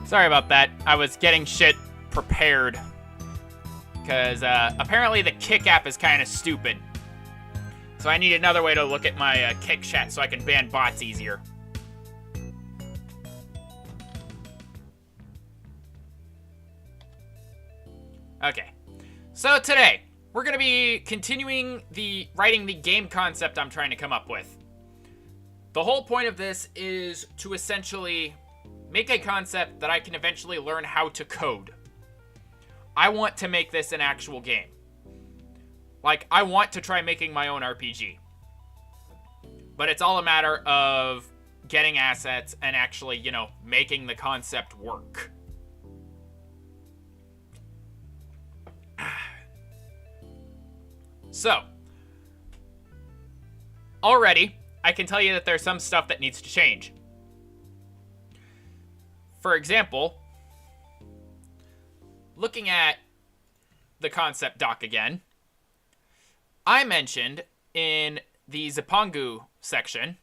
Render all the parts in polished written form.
Sorry about that. I was getting shit prepared. Because apparently the Kick app is kind of stupid. So I need another way to look at my Kick chat so I can ban bots easier. Okay. So today, we're going to be continuing writing the game concept I'm trying to come up with. The whole point of this is to essentially make a concept that I can eventually learn how to code. I want to make this an actual game. Like, I want to try making my own RPG. But it's all a matter of getting assets and actually, making the concept work. So, already, I can tell you that there's some stuff that needs to change. For example, looking at the concept doc again, I mentioned in the Zipangu section,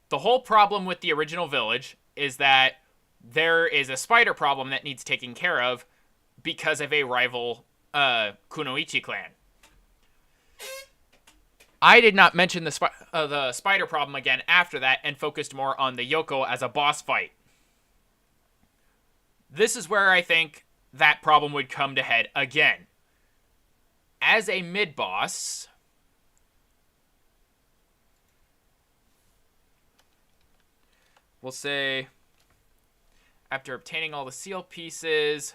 the whole problem with the original village is that there is a spider problem that needs taken care of because of a rival Kunoichi clan. I did not mention the spider problem again after that and focused more on the Yoko as a boss fight. This is where I think that problem would come to head again. As a mid-boss, we'll say, after obtaining all the seal pieces,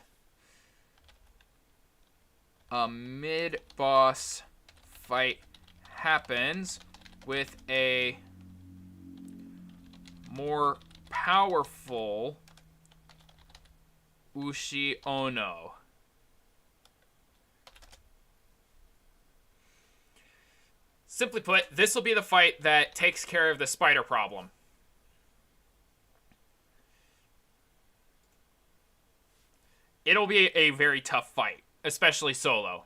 a mid-boss fight happens with a more powerful Ushi Ono. Simply put, this will be the fight that takes care of the spider problem. It'll be a very tough fight, especially solo.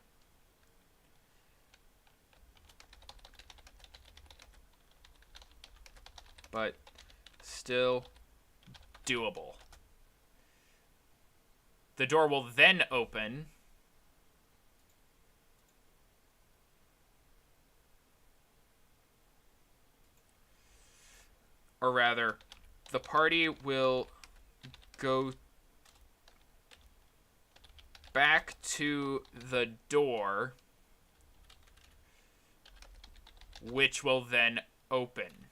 But still doable. The door will then open. Or rather, the party will go back to the door, which will then open.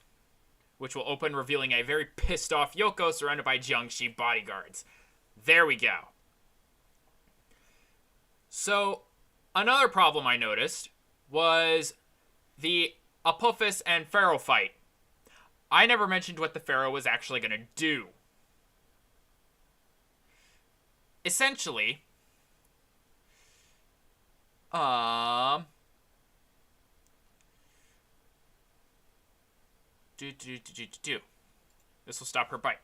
Which will open, revealing a very pissed off Yoko surrounded by Jiangxi bodyguards. There we go. So, another problem I noticed was the Apophis and Pharaoh fight. I never mentioned what the Pharaoh was actually going to do. Essentially, this will stop her bite.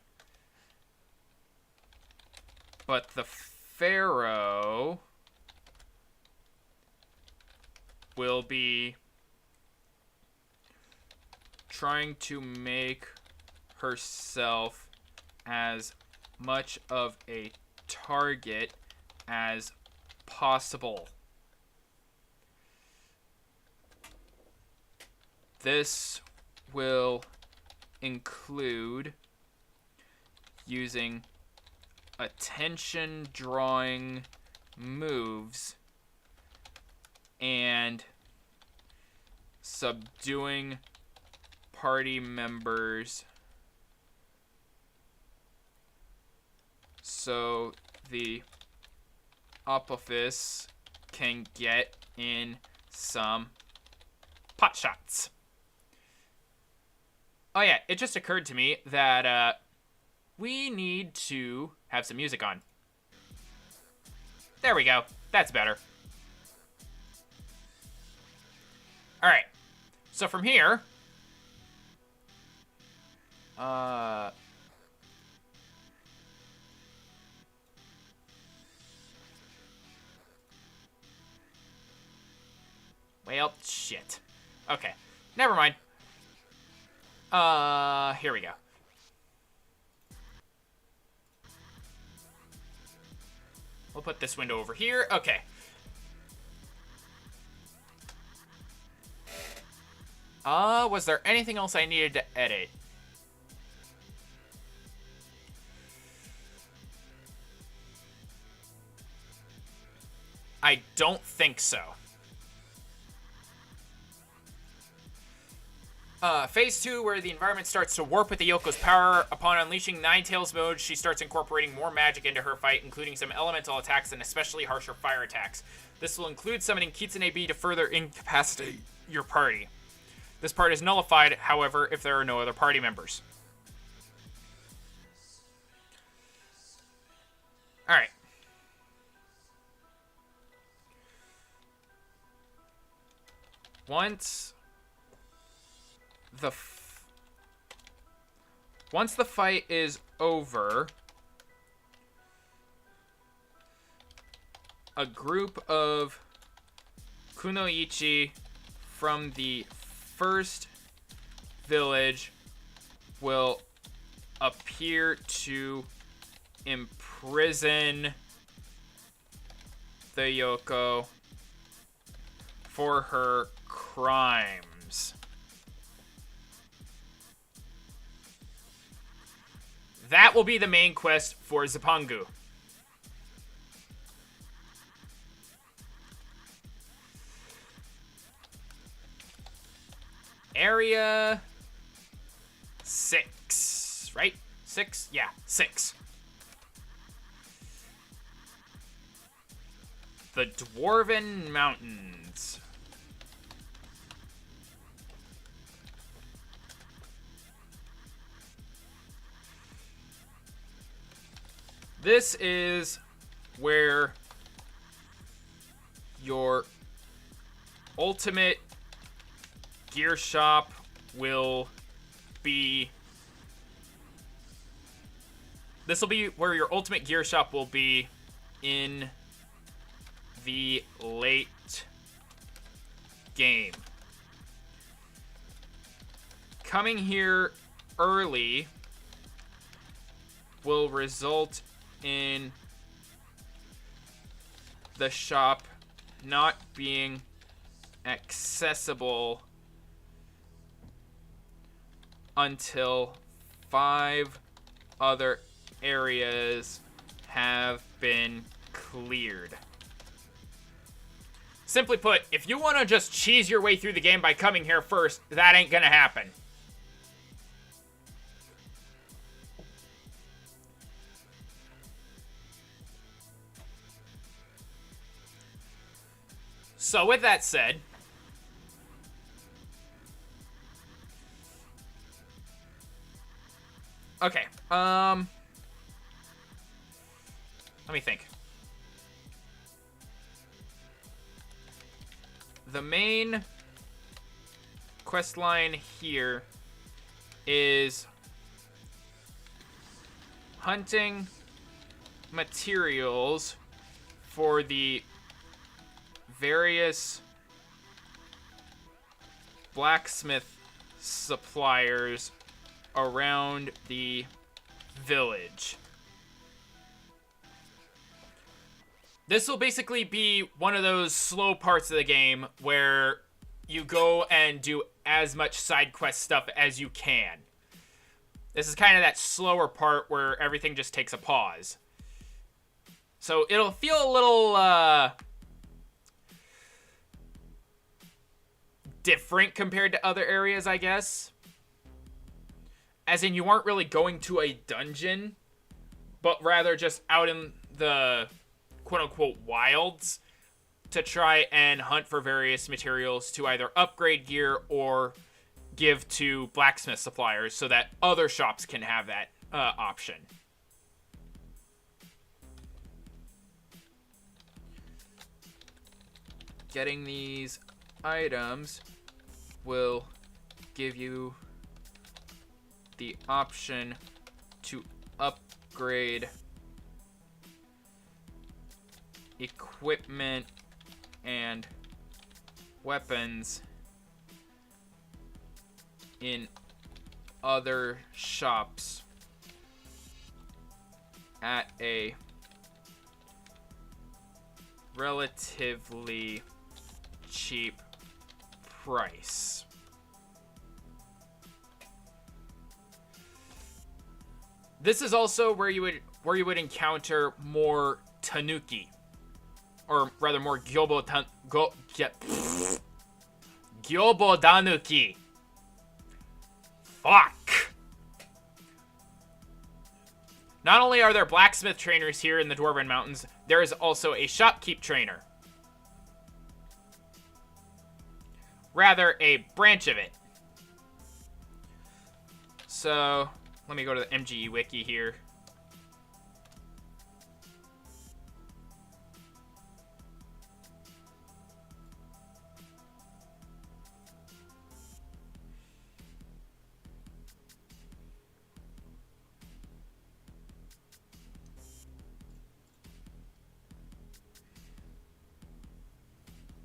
But the Pharaoh will be trying to make herself as much of a target as possible. This will include using attention drawing moves and subduing party members so the Apophis can get in some pot shots. Oh yeah, it just occurred to me that we need to have some music on. There we go. That's better. Alright. So from here, well, shit. Okay. Never mind. Here we go. put this window over here. Okay. Was there anything else I needed to edit? I don't think so. Phase 2, where the environment starts to warp with the Yoko's power. Upon unleashing Ninetales mode, she starts incorporating more magic into her fight, including some elemental attacks and especially harsher fire attacks. This will include summoning Kitsune B to further incapacitate your party. This part is nullified, however, if there are no other party members. Alright. Once the fight is over, a group of kunoichi from the first village will appear to imprison the Yoko for her crimes. That will be the main quest for Zipangu. Area 6, right? 6? Yeah, 6. The Dwarven Mountains. This is where your ultimate gear shop will be. This will be where your ultimate gear shop will be in the late game. Coming here early will result in the shop not being accessible until 5 other areas have been cleared. Simply put, if you want to just cheese your way through the game by coming here first, that ain't gonna happen. So with that said, okay, let me think. The main quest line here is hunting materials for the various blacksmith suppliers around the village. This will basically be one of those slow parts of the game where you go and do as much side quest stuff as you can. This is kind of that slower part where everything just takes a pause. So it'll feel a little different compared to other areas, I guess. As in, you aren't really going to a dungeon, but rather just out in the quote-unquote wilds to try and hunt for various materials to either upgrade gear or give to blacksmith suppliers so that other shops can have that option. Getting these items will give you the option to upgrade equipment and weapons in other shops at a relatively cheap price. This is also where you would encounter more tanuki, or rather more gyobodanuki. Fuck. Not only are there blacksmith trainers here in the Dwarven Mountains, there is also a shopkeep trainer. Rather, a branch of it. So, let me go to the MGE wiki here.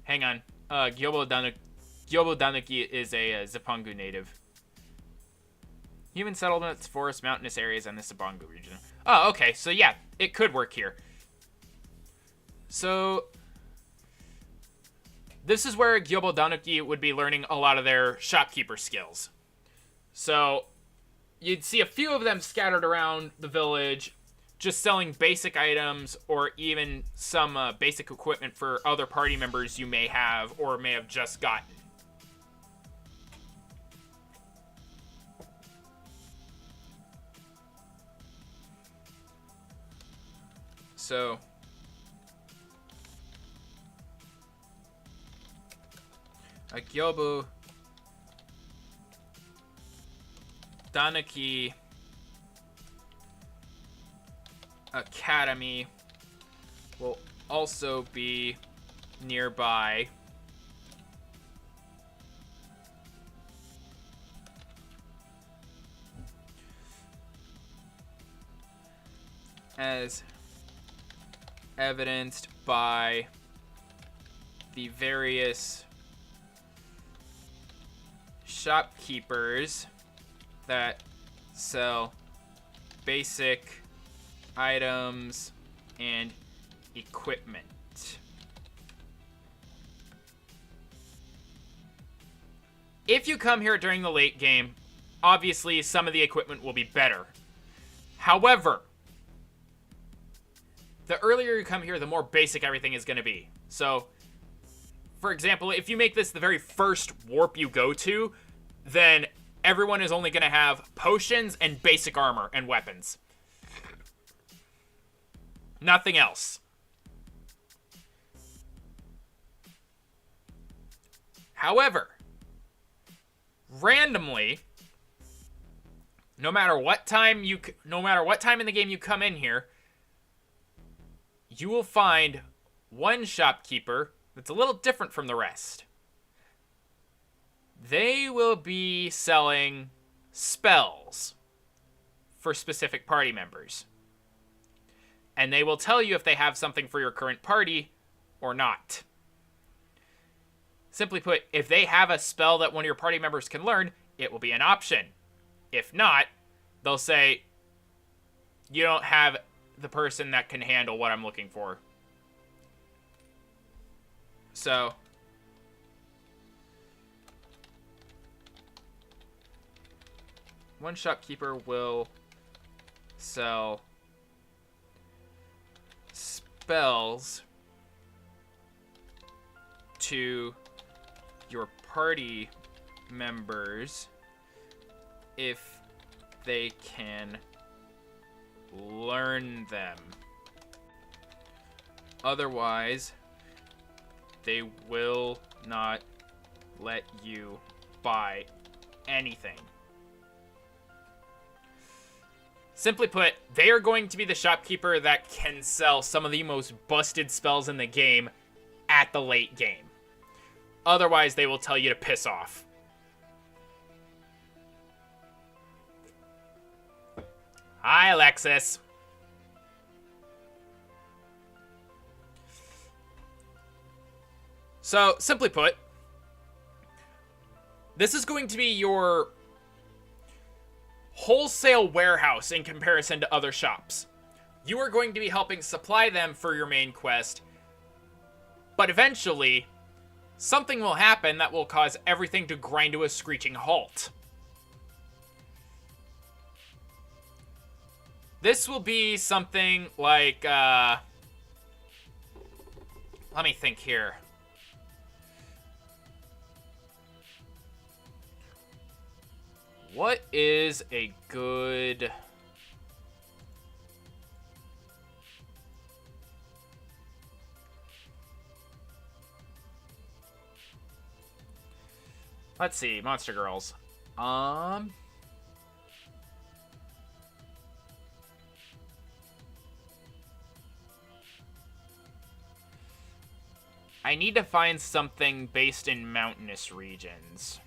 Hang on. Gyobodanuki is a Zipangu native. Human settlements, forest, mountainous areas, and the Zipangu region. Oh, okay. So, yeah, it could work here. So, this is where Gyobodanuki would be learning a lot of their shopkeeper skills. So, you'd see a few of them scattered around the village, just selling basic items or even some basic equipment for other party members you may have or may have just gotten. So, a Gyobu Danuki Academy will also be nearby. As evidenced by the various shopkeepers that sell basic items and equipment. If you come here during the late game, obviously some of the equipment will be better. However, the earlier you come here, the more basic everything is going to be. So, for example, if you make this the very first warp you go to, then everyone is only going to have potions and basic armor and weapons. Nothing else. However, randomly, no matter what time in the game you come in here, you will find one shopkeeper that's a little different from the rest. They will be selling spells for specific party members. And they will tell you if they have something for your current party or not. Simply put, if they have a spell that one of your party members can learn, it will be an option. If not, they'll say, you don't have the person that can handle what I'm looking for. So, one shopkeeper will sell spells to your party members if they can learn them. Otherwise, they will not let you buy anything. Simply put, they are going to be the shopkeeper that can sell some of the most busted spells in the game at the late game. Otherwise, they will tell you to piss off. Hi, Alexis. So, simply put, this is going to be your wholesale warehouse in comparison to other shops. You are going to be helping supply them for your main quest, But eventually, something will happen that will cause everything to grind to a screeching halt. This will be something like, let me think here. What is a good... Let's see, Monster Girls. I need to find something based in mountainous regions.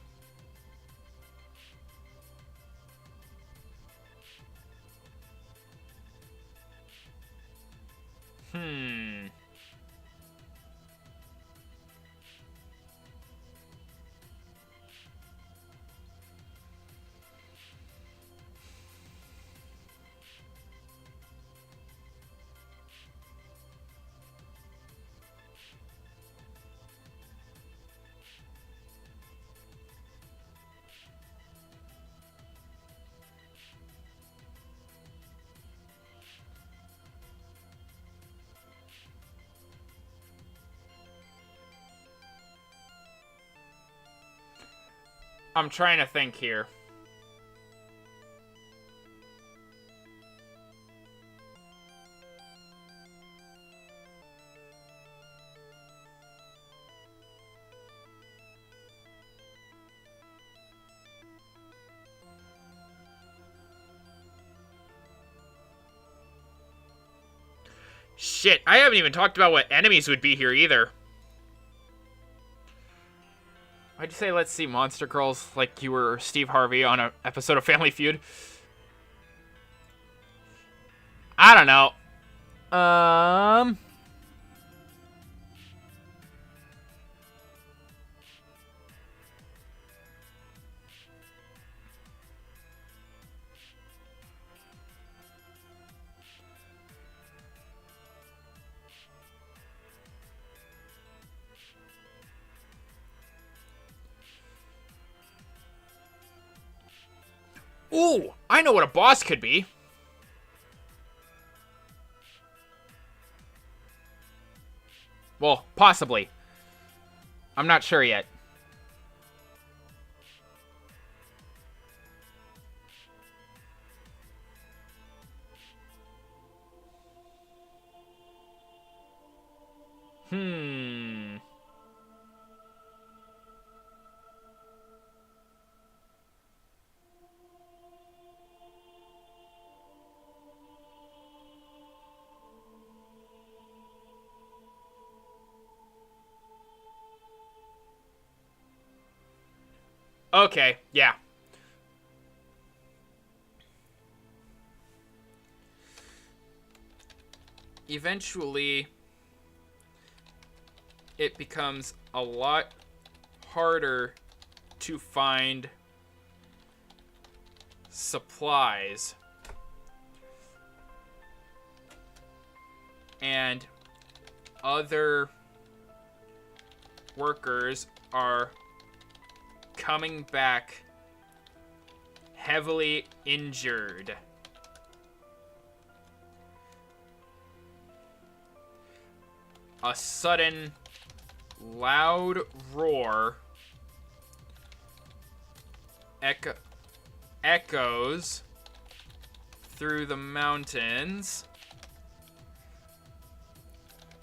I'm trying to think here. Shit, I haven't even talked about what enemies would be here either. Why'd you say, let's see, Monster Girls, like you were Steve Harvey on an episode of Family Feud? I don't know. Ooh, I know what a boss could be. Well, possibly. I'm not sure yet. Okay, yeah. Eventually, it becomes a lot harder to find supplies. And other workers are coming back heavily injured. A sudden loud roar echoes through the mountains,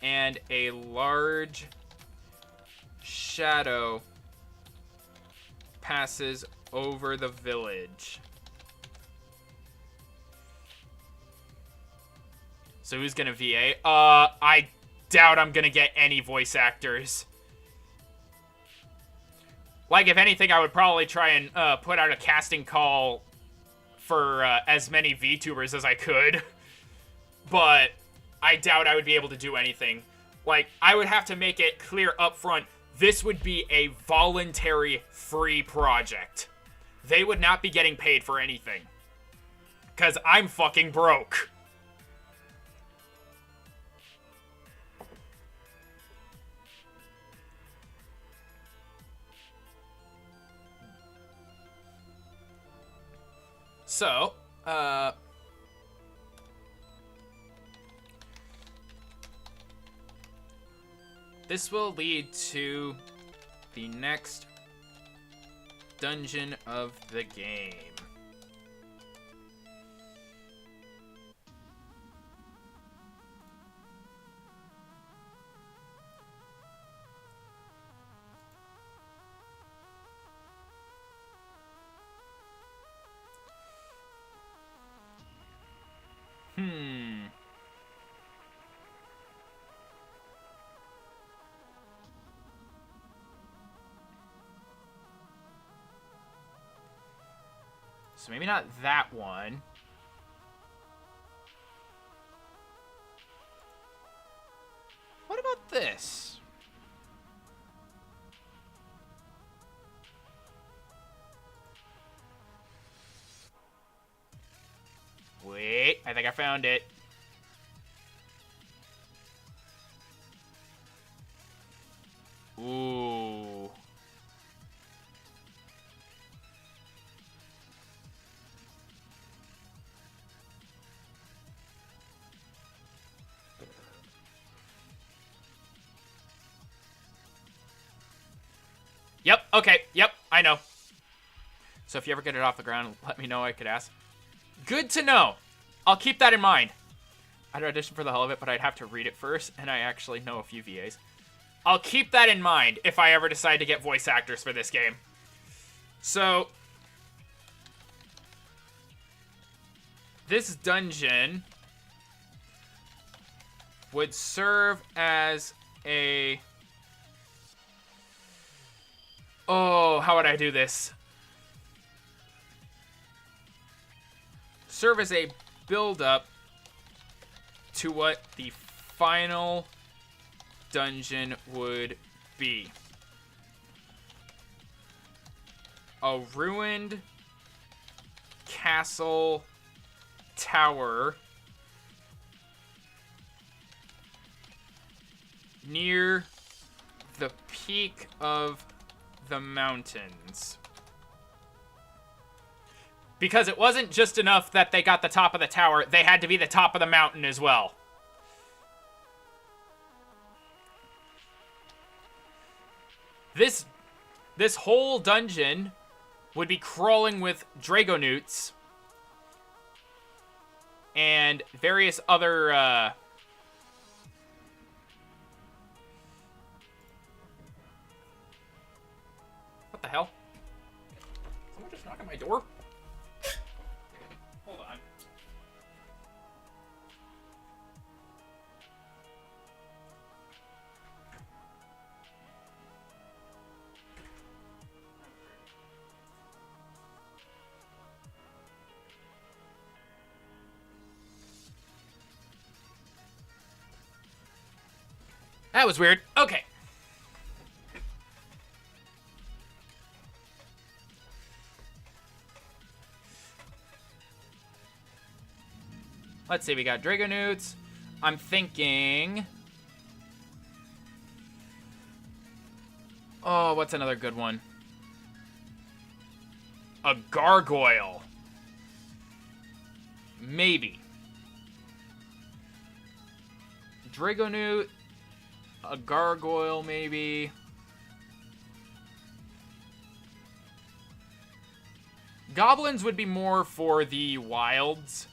and a large shadow passes over the village. So who's gonna VA? I doubt I'm gonna get any voice actors. Like, if anything, I would probably try and put out a casting call for as many VTubers as I could. But I doubt I would be able to do anything. Like, I would have to make it clear up front, this would be a voluntary free project. They would not be getting paid for anything. 'Cause I'm fucking broke. So, this will lead to the next dungeon of the game. So maybe not that one. What about this? Wait, I think I found it. Ooh. Yep, okay, yep, I know. So if you ever get it off the ground, let me know, I could ask. Good to know. I'll keep that in mind. I'd audition for the hell of it, but I'd have to read it first, and I actually know a few VAs. I'll keep that in mind if I ever decide to get voice actors for this game. So, this dungeon would serve as a... Oh, how would I do this? Serve as a build-up to what the final dungeon would be. A ruined castle tower near the peak of the mountains. Because it wasn't just enough that they got the top of the tower, they had to be the top of the mountain as well. This whole dungeon would be crawling with Dragonewts and various other what the hell? Someone just knock on my door? Hold on. That was weird. Okay. Let's see, we got Dragonewts. I'm thinking... Oh, what's another good one? A gargoyle. Maybe. Dragonewt. A gargoyle, maybe. Goblins would be more for the wilds.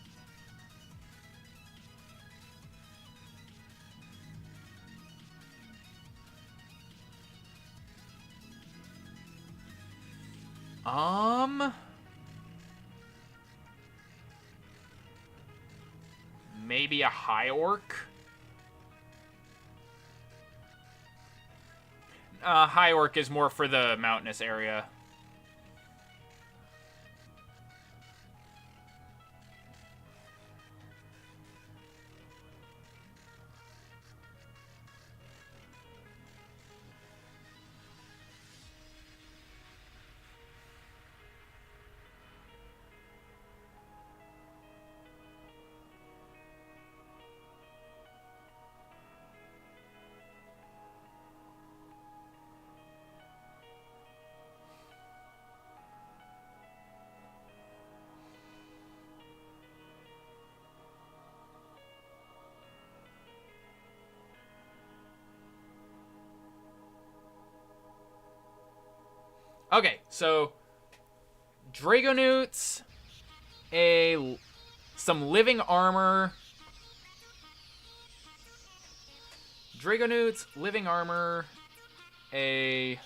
Maybe a high orc? High orc is more for the mountainous area. Okay, so Dragonewts, some living armor. Dragonewts, living armor, I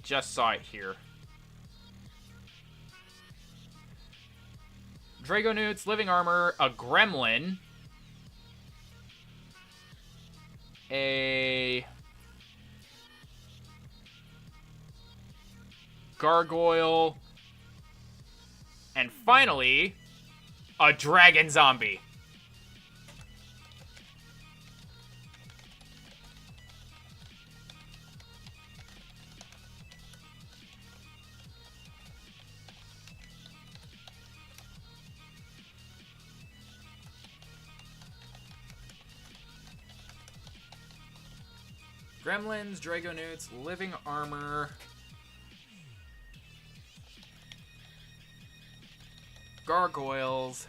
just saw it here. Dragonewts, living armor, a gremlin, a gargoyle, and finally, a dragon zombie. Gremlins, Dragonewts, living armor, gargoyles,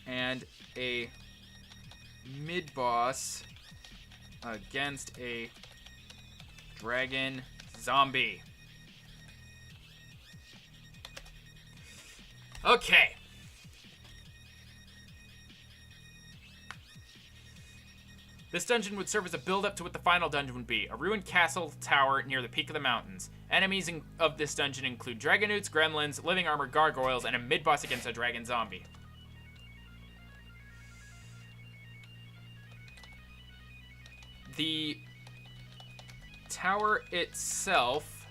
and a mid-boss against a dragon zombie. Okay. This dungeon would serve as a build-up to what the final dungeon would be, a ruined castle tower near the peak of the mountains. Enemies of this dungeon include Dragonewts, Gremlins, living armor, gargoyles, and a mid-boss against a dragon zombie. The tower itself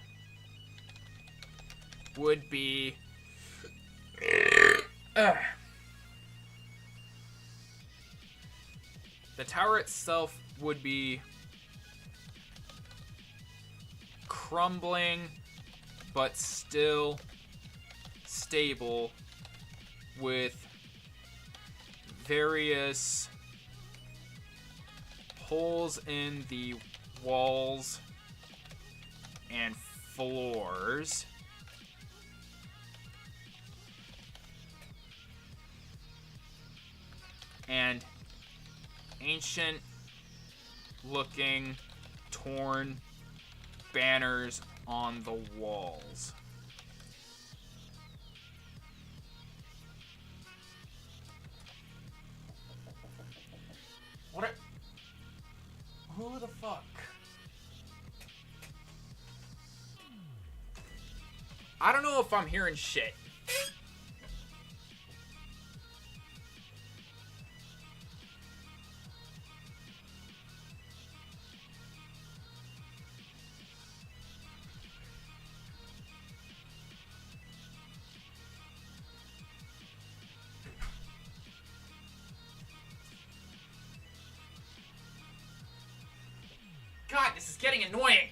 would be... The tower itself would be crumbling, but still stable, with various holes in the walls and floors. And ancient looking torn banners on the walls. Who the fuck? I don't know if I'm hearing shit. God, this is getting annoying.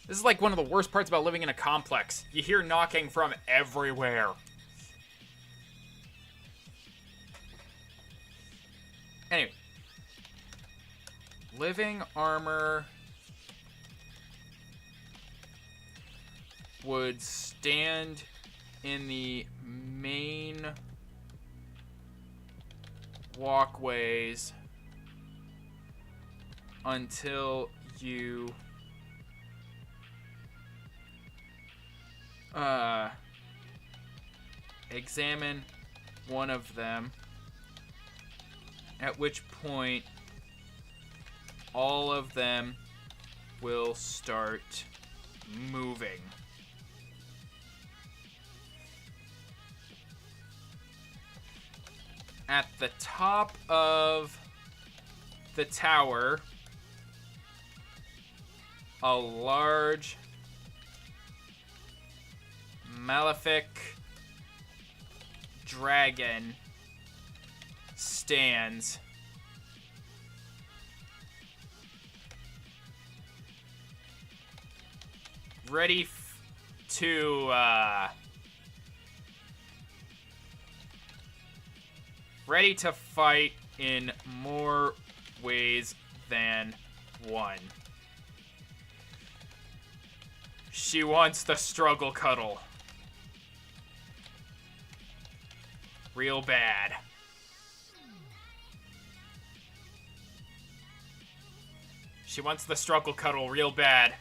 This is like one of the worst parts about living in a complex. You hear knocking from everywhere. Anyway. Living armor would stand in the main walkways until you examine one of them, at which point all of them will start moving. At the top of the tower, a large malefic dragon stands. Ready to fight in more ways than one. She wants the struggle cuddle. Real bad. She wants the struggle cuddle real bad.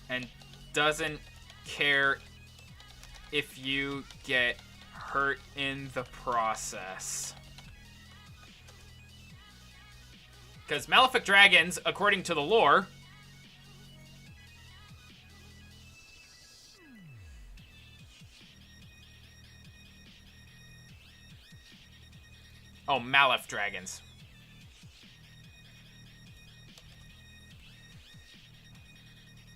And doesn't care if you get hurt in the process. Because Malefic dragons, according to the lore, oh, Malef dragons.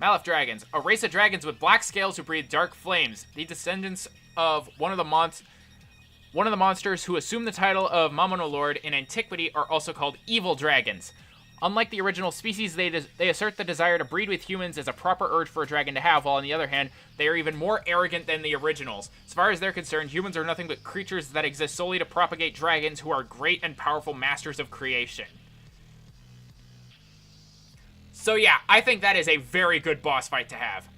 Malef dragons, a race of dragons with black scales who breathe dark flames. The descendants of one of the monsters who assumed the title of Mamono Lord in antiquity are also called evil dragons. Unlike the original species, they assert the desire to breed with humans as a proper urge for a dragon to have, while on the other hand, they are even more arrogant than the originals. As far as they're concerned, humans are nothing but creatures that exist solely to propagate dragons who are great and powerful masters of creation. So yeah, I think that is a very good boss fight to have.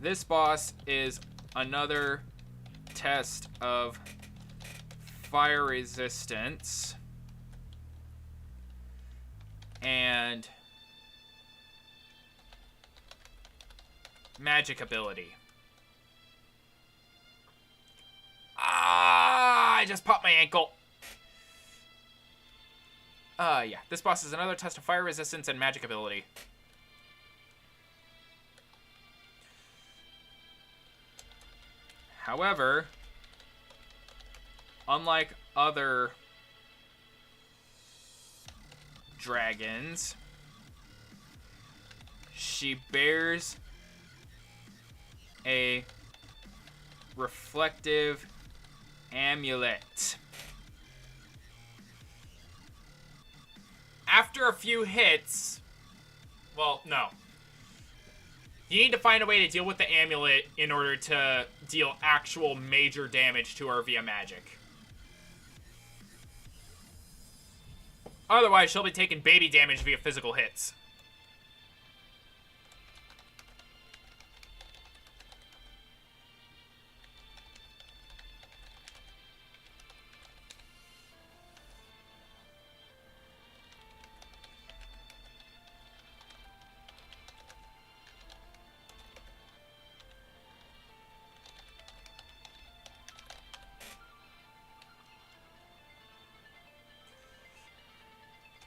This boss is another test of fire resistance and magic ability. I just popped my ankle. Yeah, this boss is another test of fire resistance and magic ability. However, unlike other dragons, she bears a reflective amulet. After a few hits, well, no. You need to find a way to deal with the amulet in order to deal actual major damage to her via magic. Otherwise, she'll be taking baby damage via physical hits.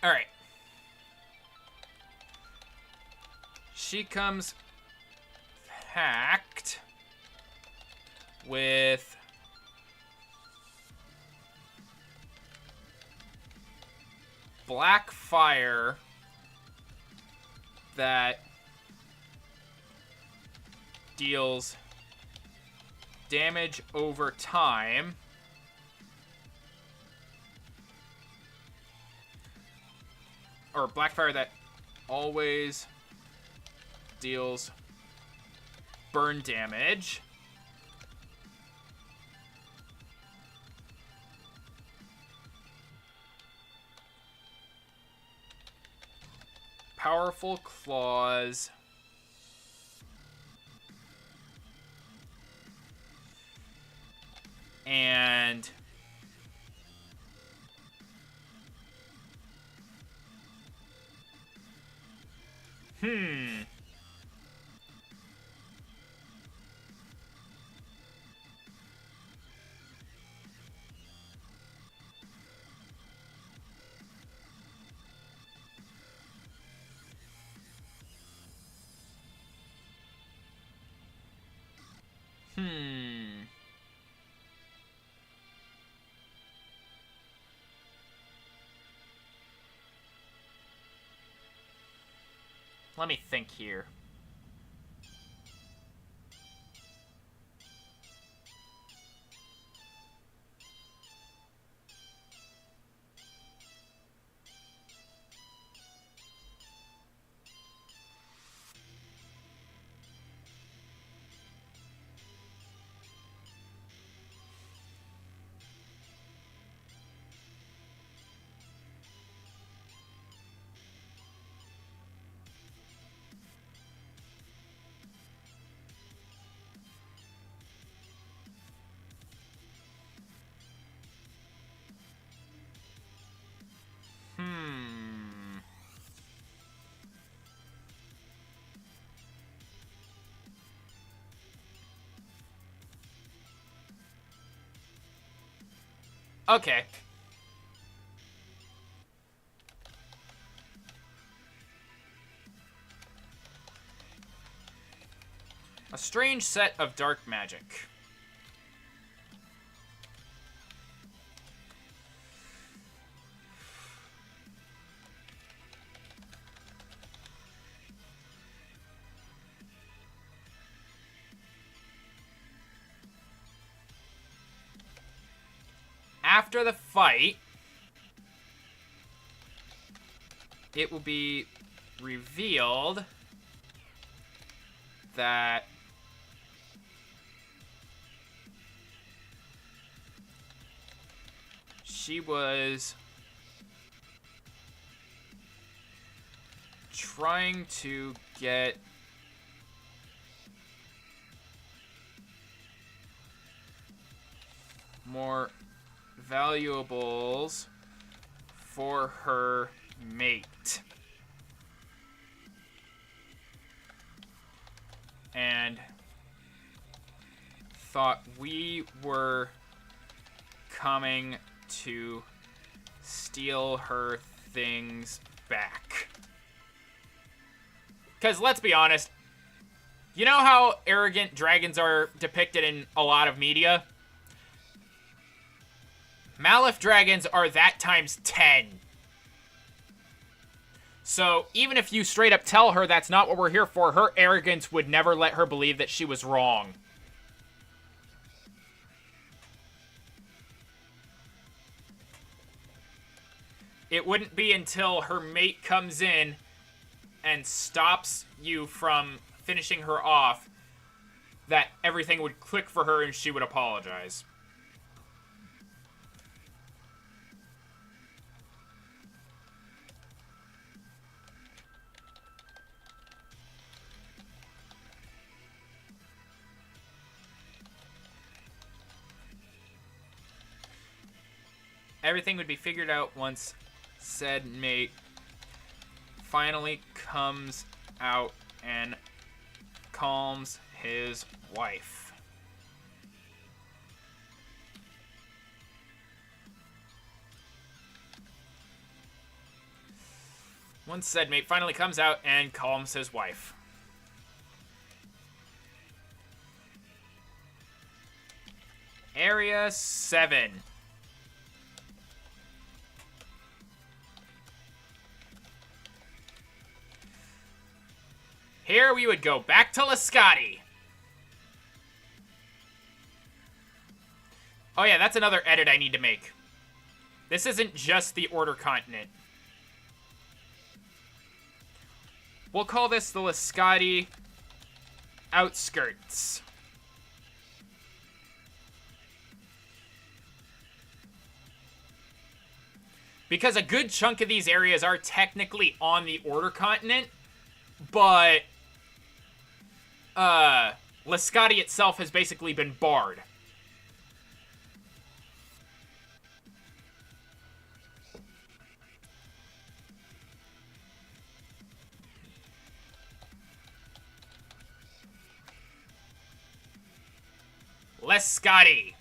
Alright. She comes packed with black fire that deals damage over time. Or black fire that always deals burn damage. Powerful claws. And Let me think here. Okay. A strange set of dark magic. After the fight, it will be revealed that she was trying to get more valuables for her mate. And thought we were coming to steal her things back. Because let's be honest, you know how arrogant dragons are depicted in a lot of media? Malif dragons are that times 10. So even if you straight up tell her that's not what we're here for, her arrogance would never let her believe that she was wrong. It wouldn't be until her mate comes in and stops you from finishing her off that everything would click for her and she would apologize. Everything would be figured out once said mate finally comes out and calms his wife. Once said mate finally comes out and calms his wife. Area 7. Here we would go back to Lascati. Oh yeah, that's another edit I need to make. This isn't just the Order Continent. We'll call this the Lascati Outskirts. Because a good chunk of these areas are technically on the Order Continent, but Lascati itself has basically been barred. Lascati.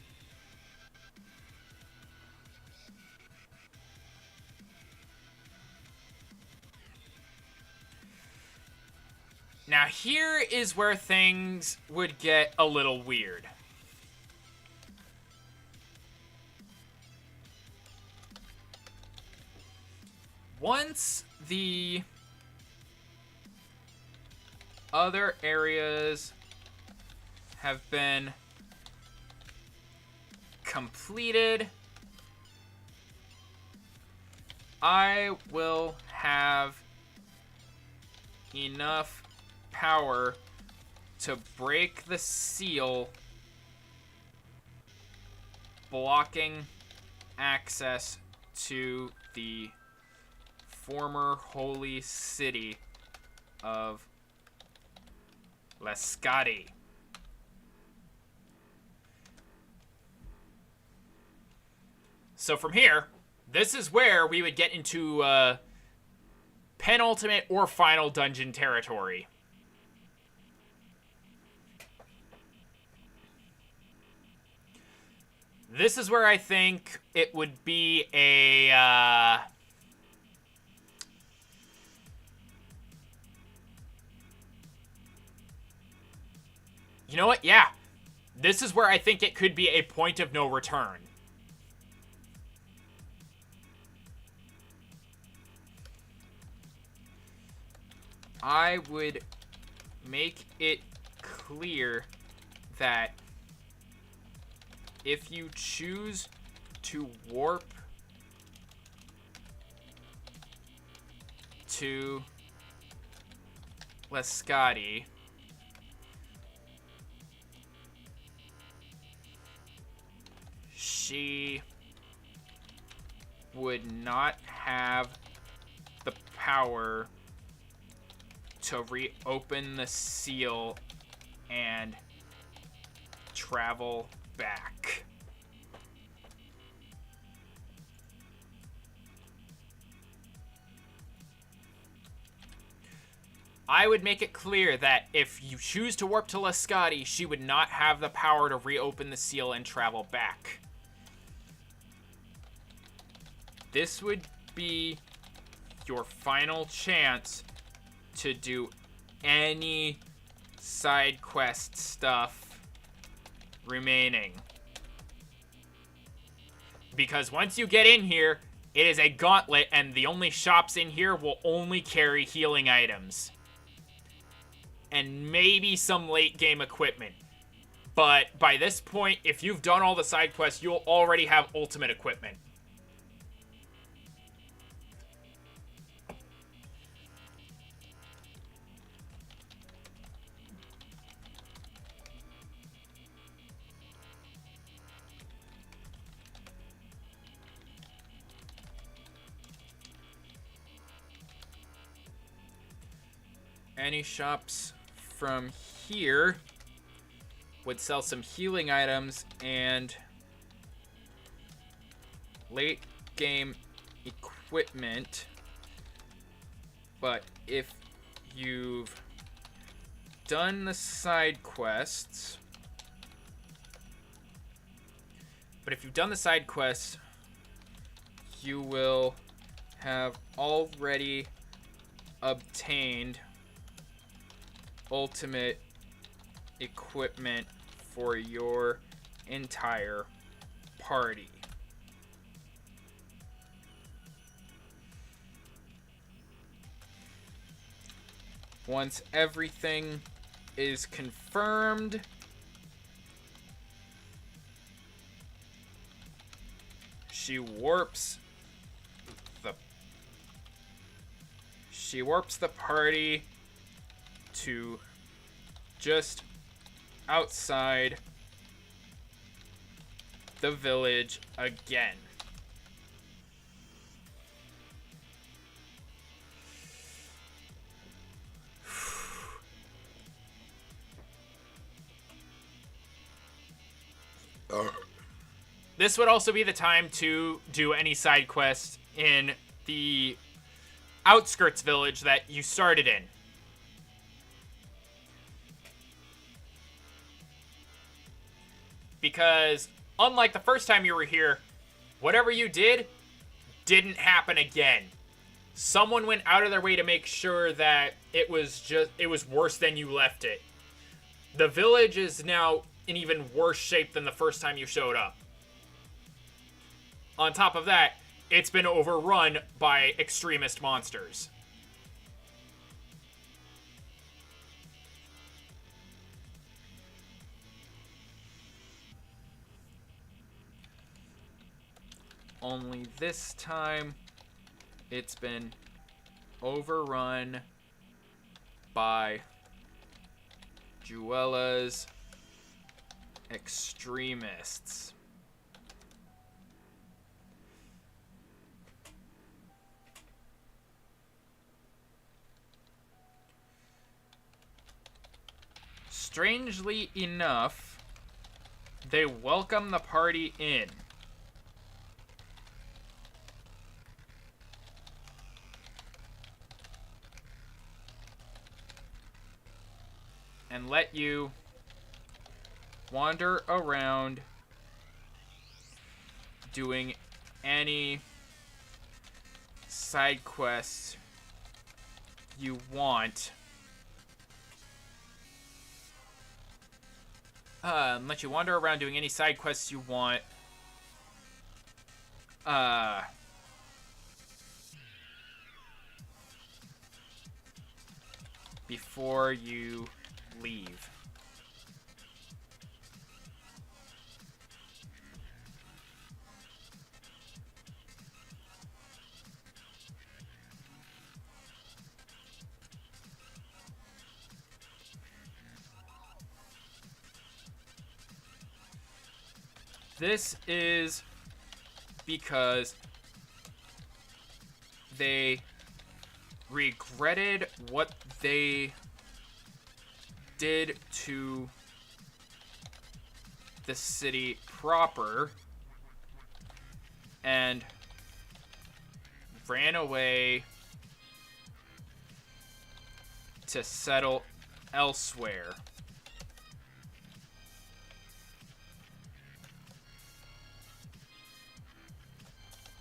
Now here is where things would get a little weird. Once the other areas have been completed, I will have enough power to break the seal blocking access to the former holy city of Lascati. So from here, this is where we would get into penultimate or final dungeon territory. This is where I think it would be a, you know what? Yeah. This is where I think it could be a point of no return. I would make it clear that if you choose to warp to Lescati, she would not have the power to reopen the seal and travel back. I would make it clear that if you choose to warp to Lescati, she would not have the power to reopen the seal and travel back. This would be your final chance to do any side quest stuff remaining. Because once you get in here, it is a gauntlet, and the only shops in here will only carry healing items. And maybe some late game equipment. But by this point, if you've done all the side quests, you'll already have ultimate equipment. Any shops from here would sell some healing items and late game equipment. But if you've done the side quests, you will have already obtained ultimate equipment for your entire party. Once everything is confirmed, she warps the party to just outside the village again. This would also be the time to do any side quests in the outskirts village that you started in. Because, unlike the first time you were here, whatever you did didn't happen again. Someone went out of their way to make sure that it was worse than you left it. The village is now in even worse shape than the first time you showed up. On top of that, it's been overrun by extremist monsters. Only this time, it's been overrun by Juella's extremists. Strangely enough, they welcome the party in. And let you wander around doing any side quests you want. Let you wander around doing any side quests you want. Before you leave. This is because they regretted what they did to the city proper and ran away to settle elsewhere.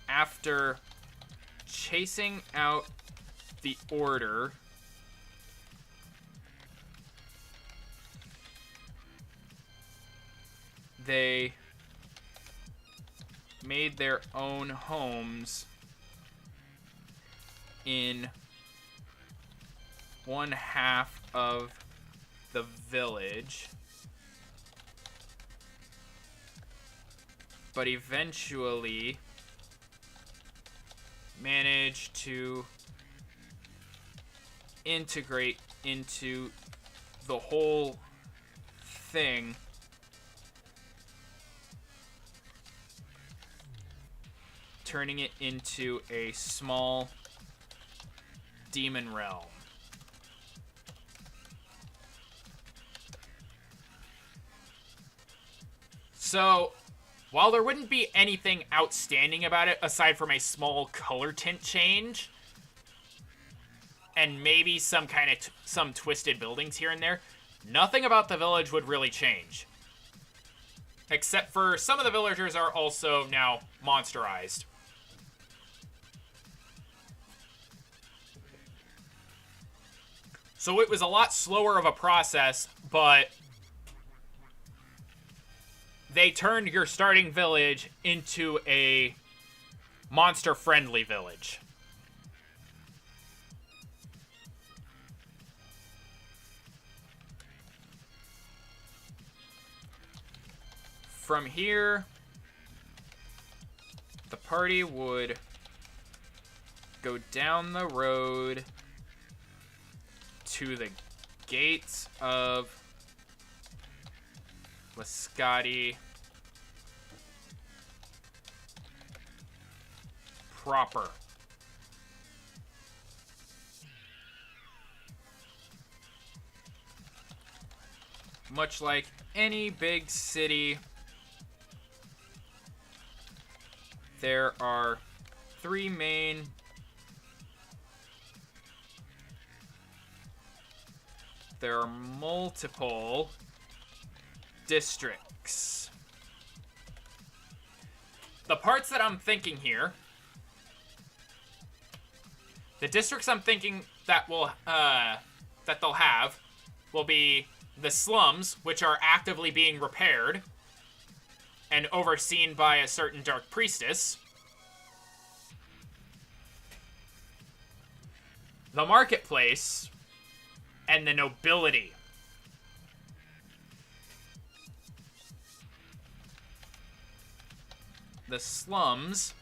After chasing out the Order, they made their own homes in one half of the village, but eventually managed to integrate into the whole thing, turning it into a small demon realm. So, while there wouldn't be anything outstanding about it aside from a small color tint change and maybe some kind of some twisted buildings here and there, nothing about the village would really change. Except for some of the villagers are also now monsterized. So it was a lot slower of a process, but they turned your starting village into a monster-friendly village. From here, the party would go down the road to the gates of Lascati proper. Much like any big city, there are three main there are multiple districts. The parts that I'm thinking here, the districts I'm thinking that will that they'll have will be the slums, which are actively being repaired and overseen by a certain dark priestess. The marketplace and the nobility. The slums,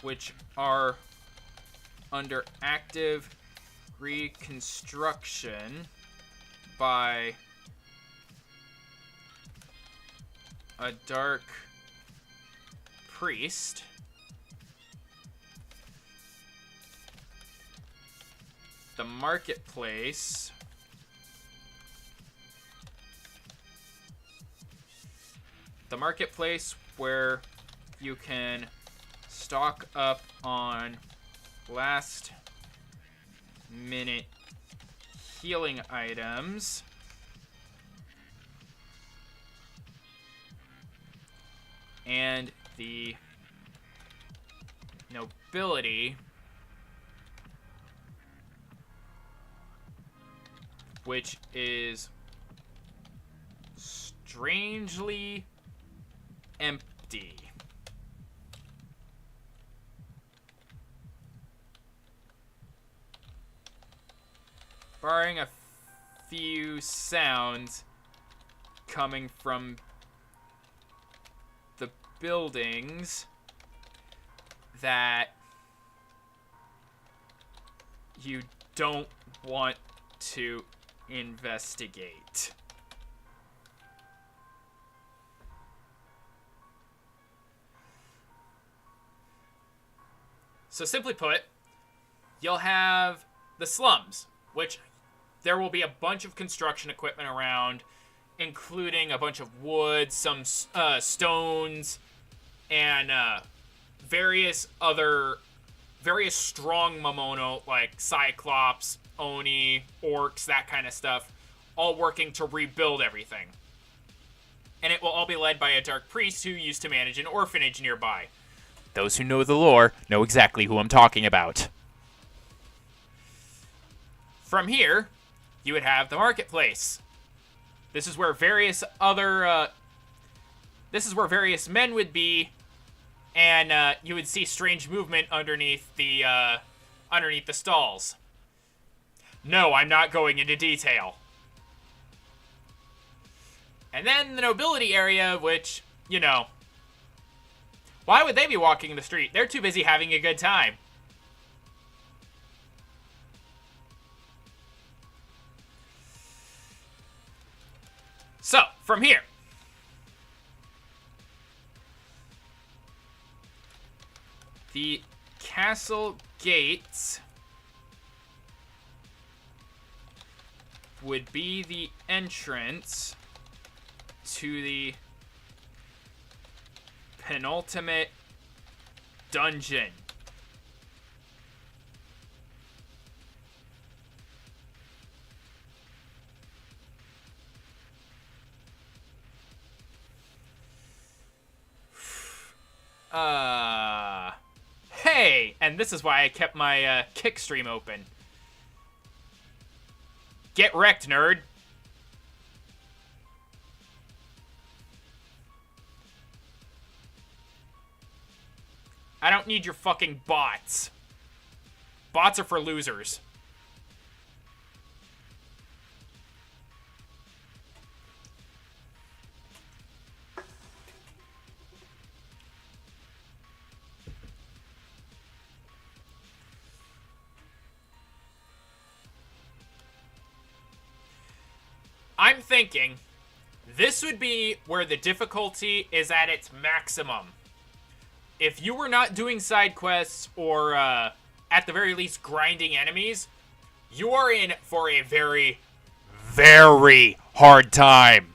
which are under active reconstruction by a dark priest. The marketplace where you can stock up on last minute healing items. And the nobility, which is strangely empty. Barring a few sounds coming from the buildings that you don't want to investigate. So simply put, you'll have the slums, which there will be a bunch of construction equipment around, including a bunch of wood, some stones, and various strong Momono, like Cyclops, Oni, Orcs, that kind of stuff, all working to rebuild everything. And it will all be led by a Dark Priest who used to manage an orphanage nearby. Those who know the lore know exactly who I'm talking about. From here, you would have the marketplace. This is where various men would be, and you would see strange movement underneath the stalls. No, I'm not going into detail. And then the nobility area, which, you know, why would they be walking the street? They're too busy having a good time. So, from here, the castle gates would be the entrance to the penultimate dungeon. Hey! And this is why I kept my kick stream open. Get wrecked, nerd. I don't need your fucking bots. Bots are for losers. I'm thinking this would be where the difficulty is at its maximum. If you were not doing side quests or, at the very least, grinding enemies, you are in for a very, very hard time.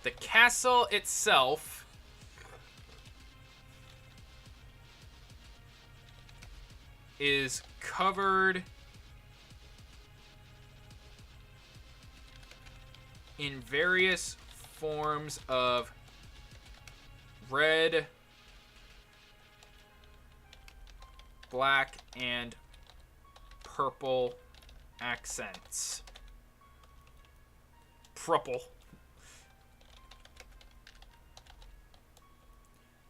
The castle itself is covered in various forms of red, black, and purple accents. Purple.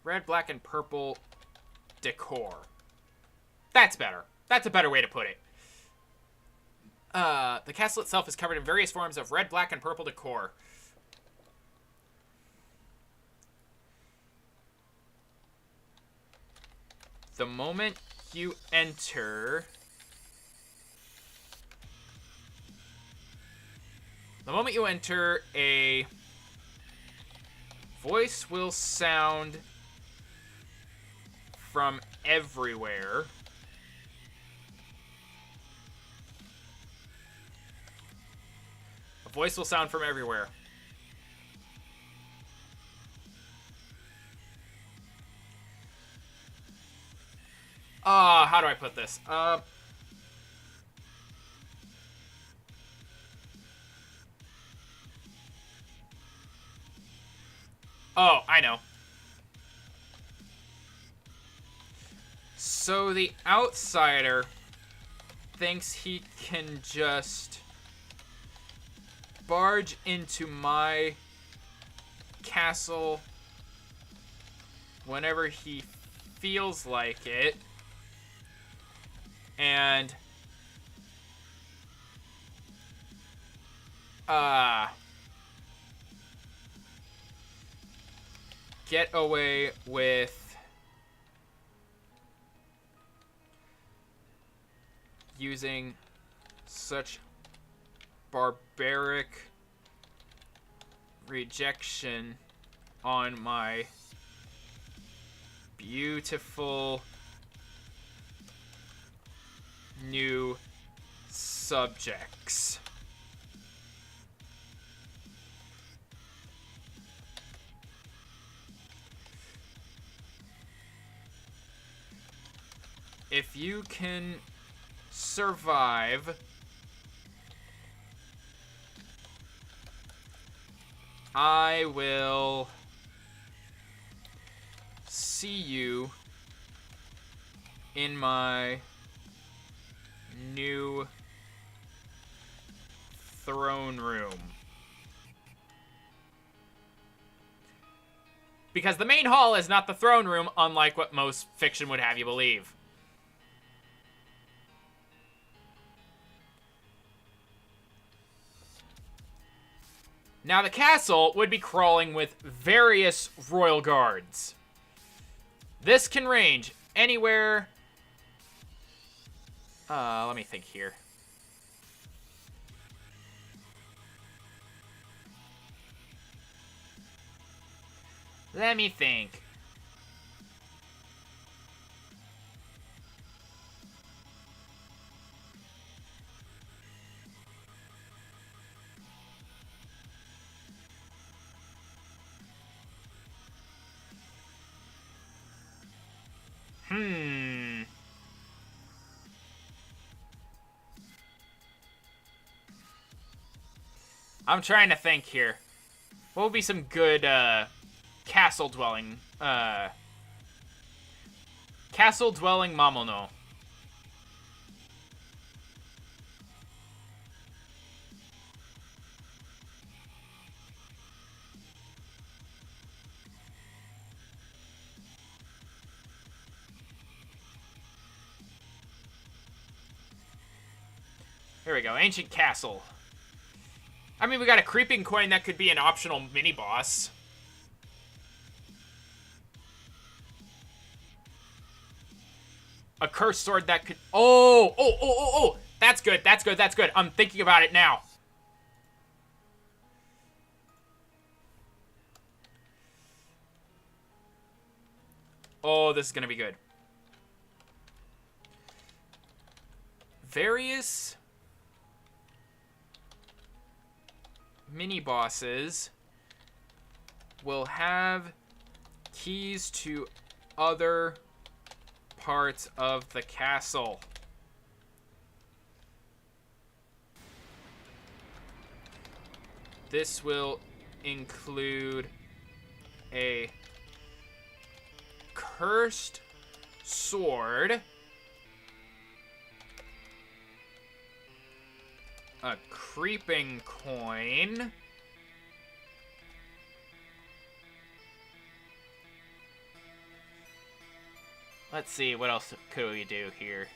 Red, black, and purple decor. That's better. That's a better way to put it. The castle itself is covered in various forms of red, black, and purple decor. The moment you enter... a voice will sound from everywhere. A voice will sound from everywhere. How do I put this? Oh, I know. So the outsider thinks he can just barge into my castle whenever he feels like it, and get away with using such barbaric rejection on my beautiful new subjects. If you can survive, I will see you in my new throne room. Because the main hall is not the throne room, unlike what most fiction would have you believe. Now, the castle would be crawling with various royal guards. This can range anywhere... let me think here. Let me think. I'm trying to think here. What would be some good, castle dwelling Mamono? Here we go, ancient castle. I mean, we got a creeping coin that could be an optional mini-boss. A cursed sword that could... Oh! That's good, that's good, that's good. I'm thinking about it now. Oh, this is gonna be good. Various mini-bosses will have keys to other parts of the castle. This will include a cursed sword, a creeping coin, let's see, what else could we do here?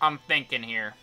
I'm thinking here.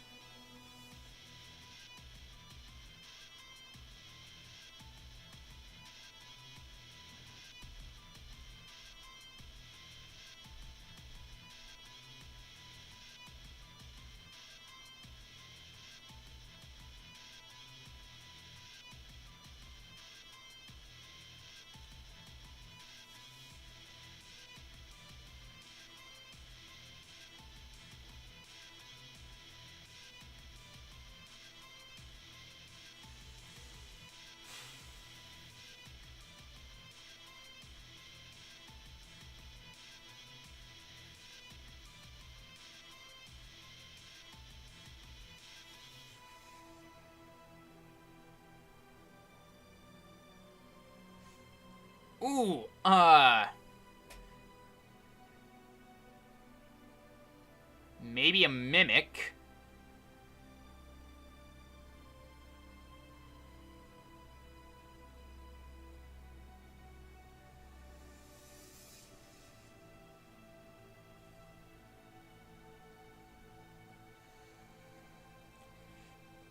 Ooh, maybe a mimic.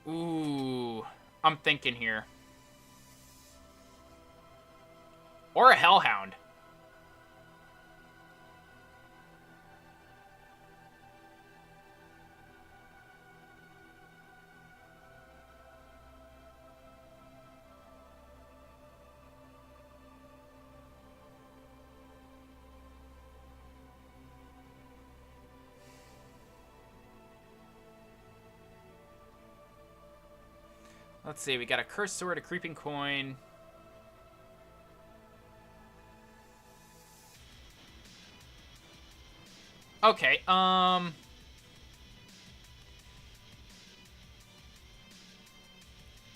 Ooh, I'm thinking here. Or a hellhound. Let's see, we got a cursed sword, a creeping coin. Okay,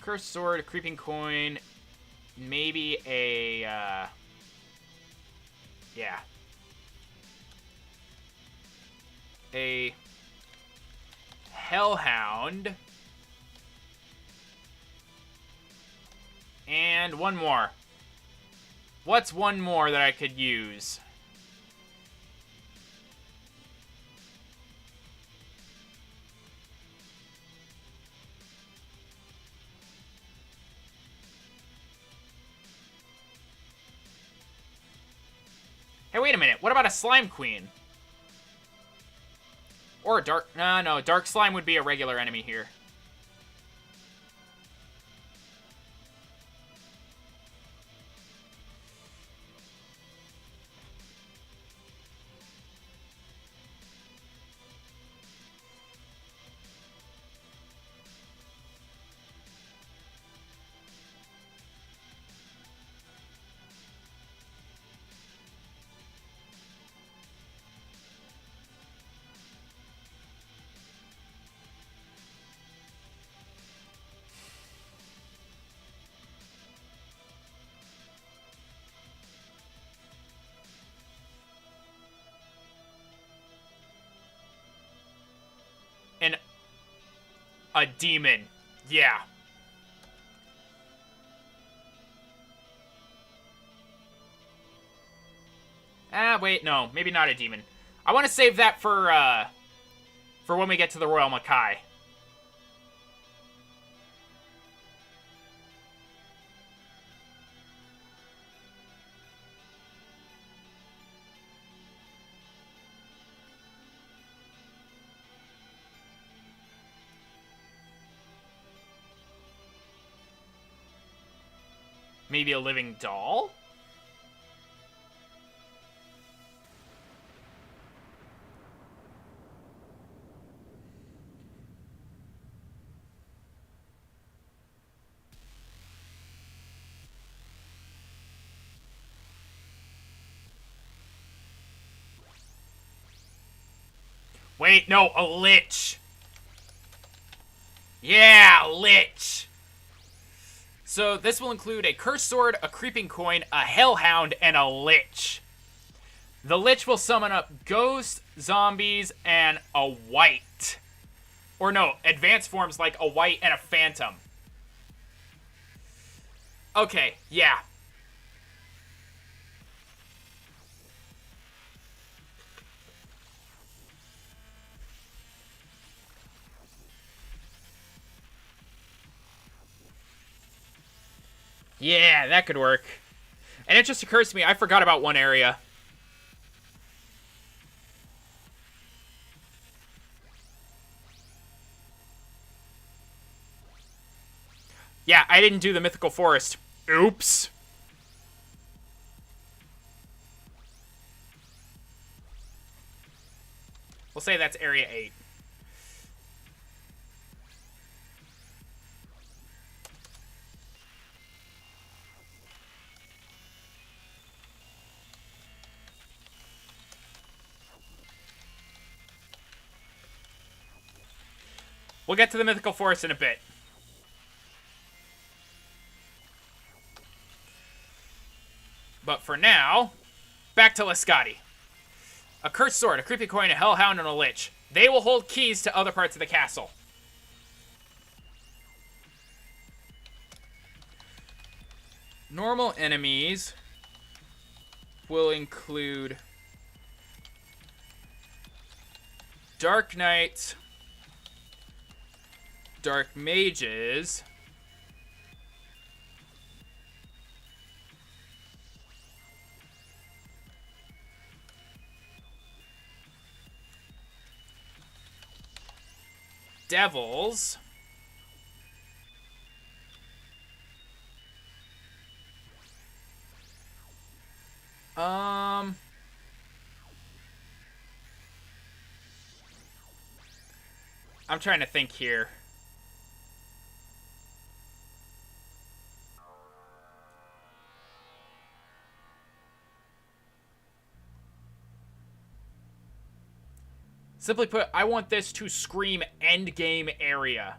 cursed sword, a creeping coin, maybe a, yeah. A hellhound. And one more. What's one more that I could use? Hey, wait a minute. What about a slime queen? Or a dark... No, dark slime would be a regular enemy here. And a demon. Yeah. Wait, no. Maybe not a demon. I want to save that for when we get to the Royal Makai. Maybe a living doll? Wait, no, a lich. Yeah, a lich. So this will include a cursed sword, a creeping coin, a hellhound, and a lich. The lich will summon up ghosts, zombies, and a wight. Or no, advanced forms like a wight and a phantom. Okay, yeah. Yeah, that could work. And it just occurs to me, I forgot about one area. Yeah, I didn't do the mythical forest. Oops. We'll say that's area 8. We'll get to the mythical forest in a bit. But for now, back to Lascati. A cursed sword, a creepy coin, a hellhound, and a lich. They will hold keys to other parts of the castle. Normal enemies will include dark knights, dark mages, devils, I'm trying to think here. Simply put, I want this to scream endgame area.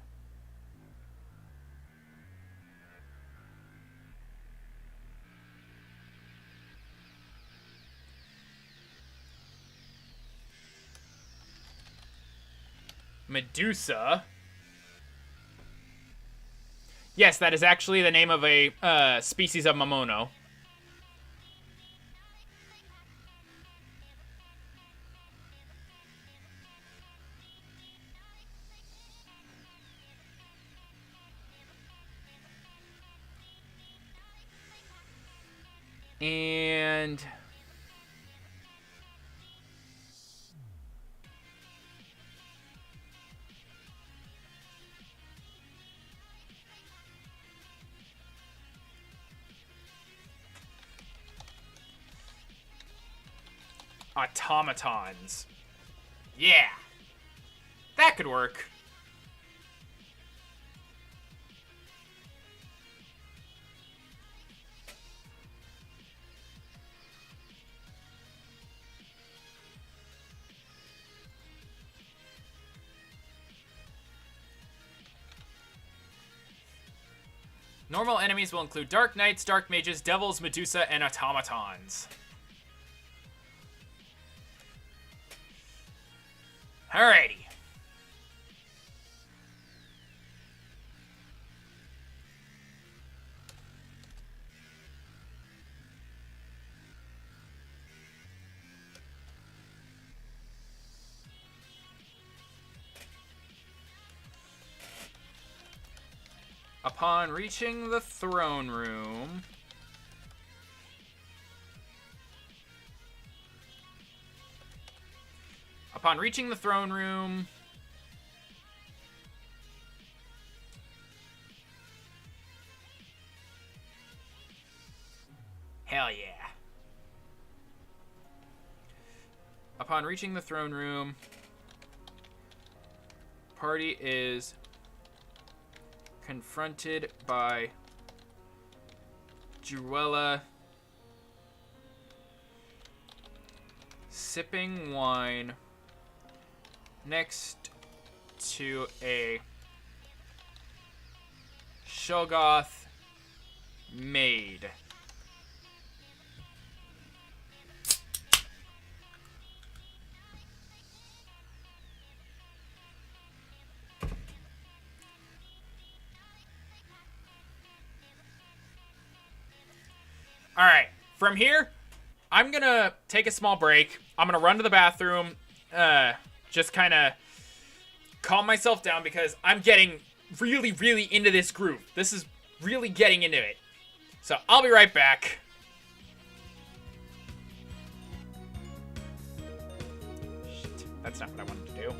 Medusa. Yes, that is actually the name of a species of Momono. And automatons. Yeah. That could work. Normal enemies will include dark knights, dark mages, devils, Medusa, and automatons. Alrighty. Upon reaching the throne room, hell yeah. Upon reaching the throne room, party is confronted by Juella sipping wine next to a Shoggoth maid. All right, from here, I'm gonna take a small break. I'm gonna run to the bathroom, just kind of calm myself down because I'm getting really, really into this groove. This is really getting into it. So I'll be right back. Shit, that's not what I wanted to do.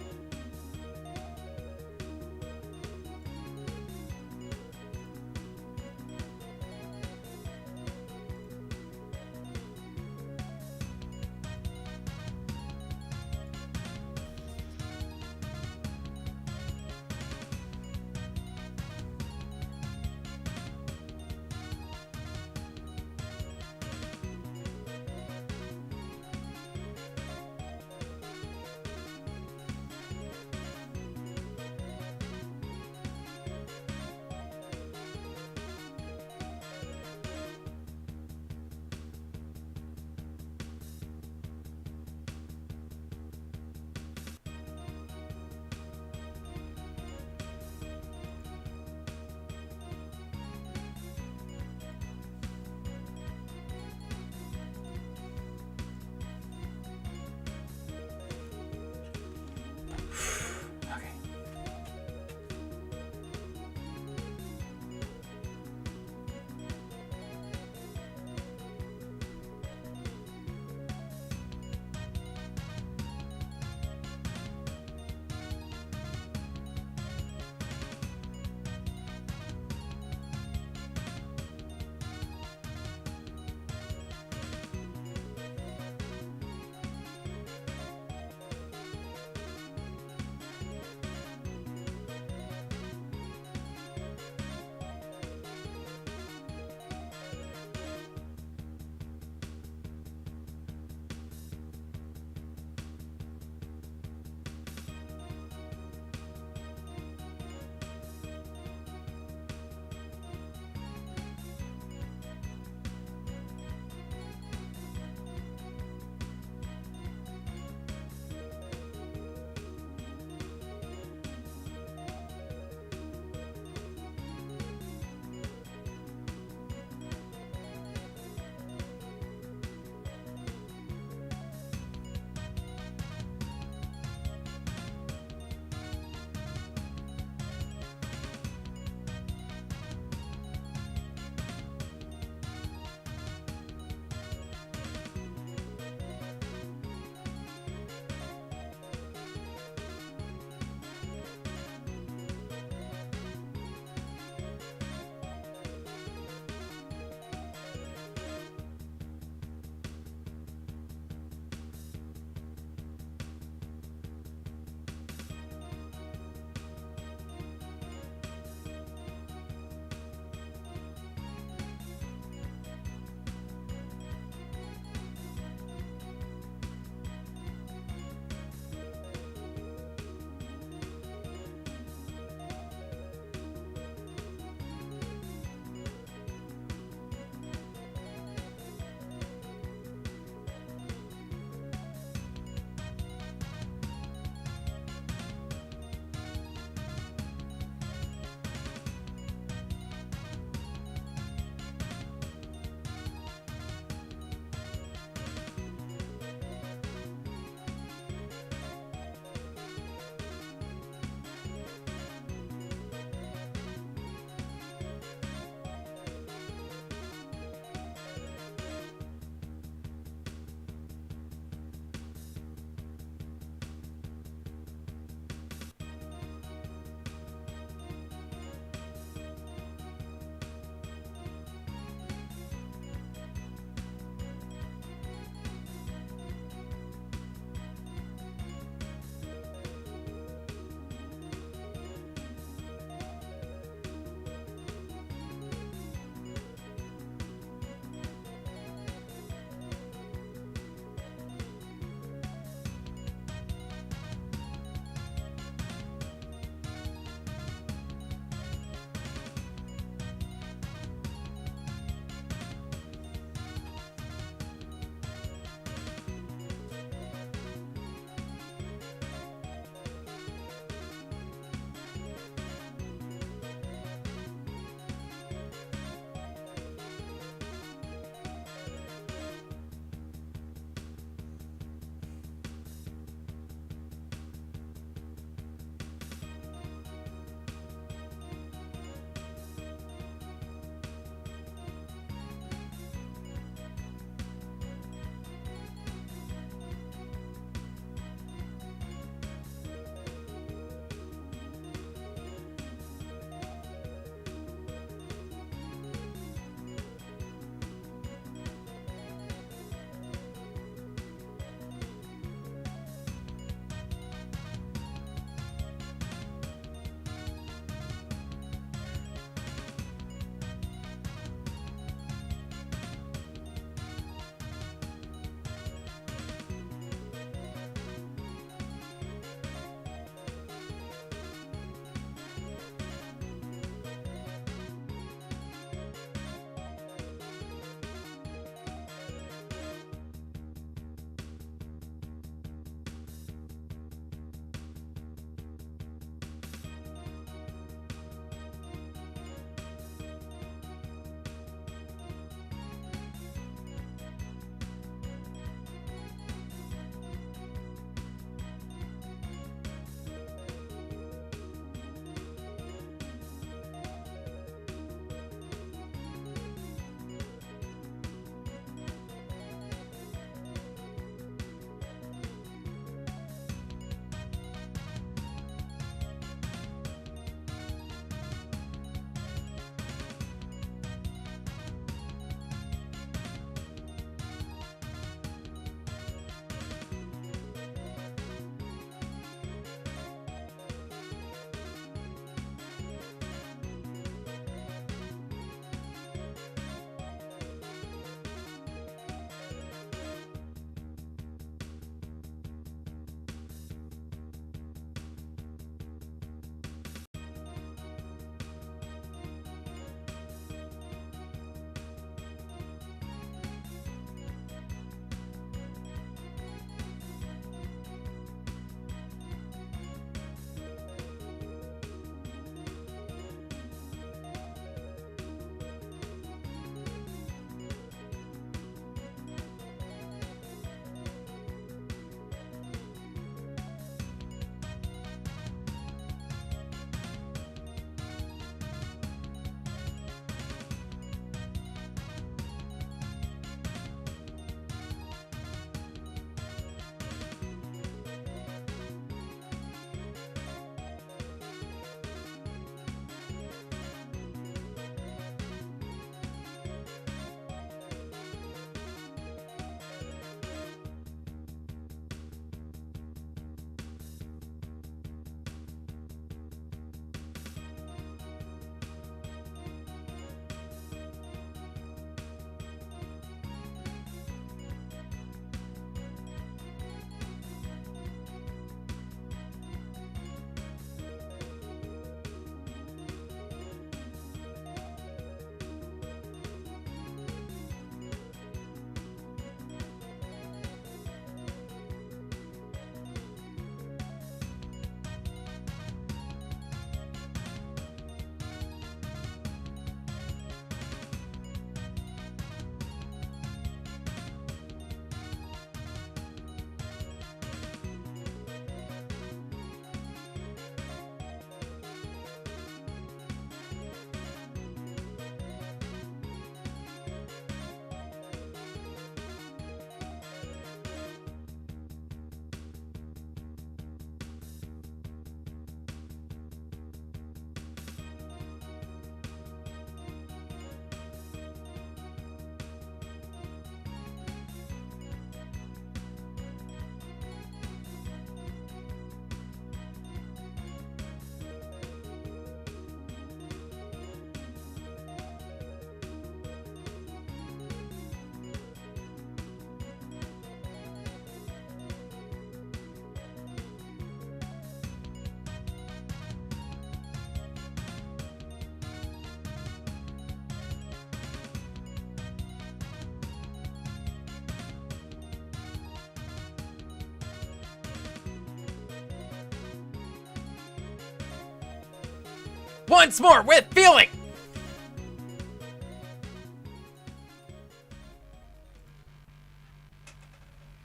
Once more with feeling!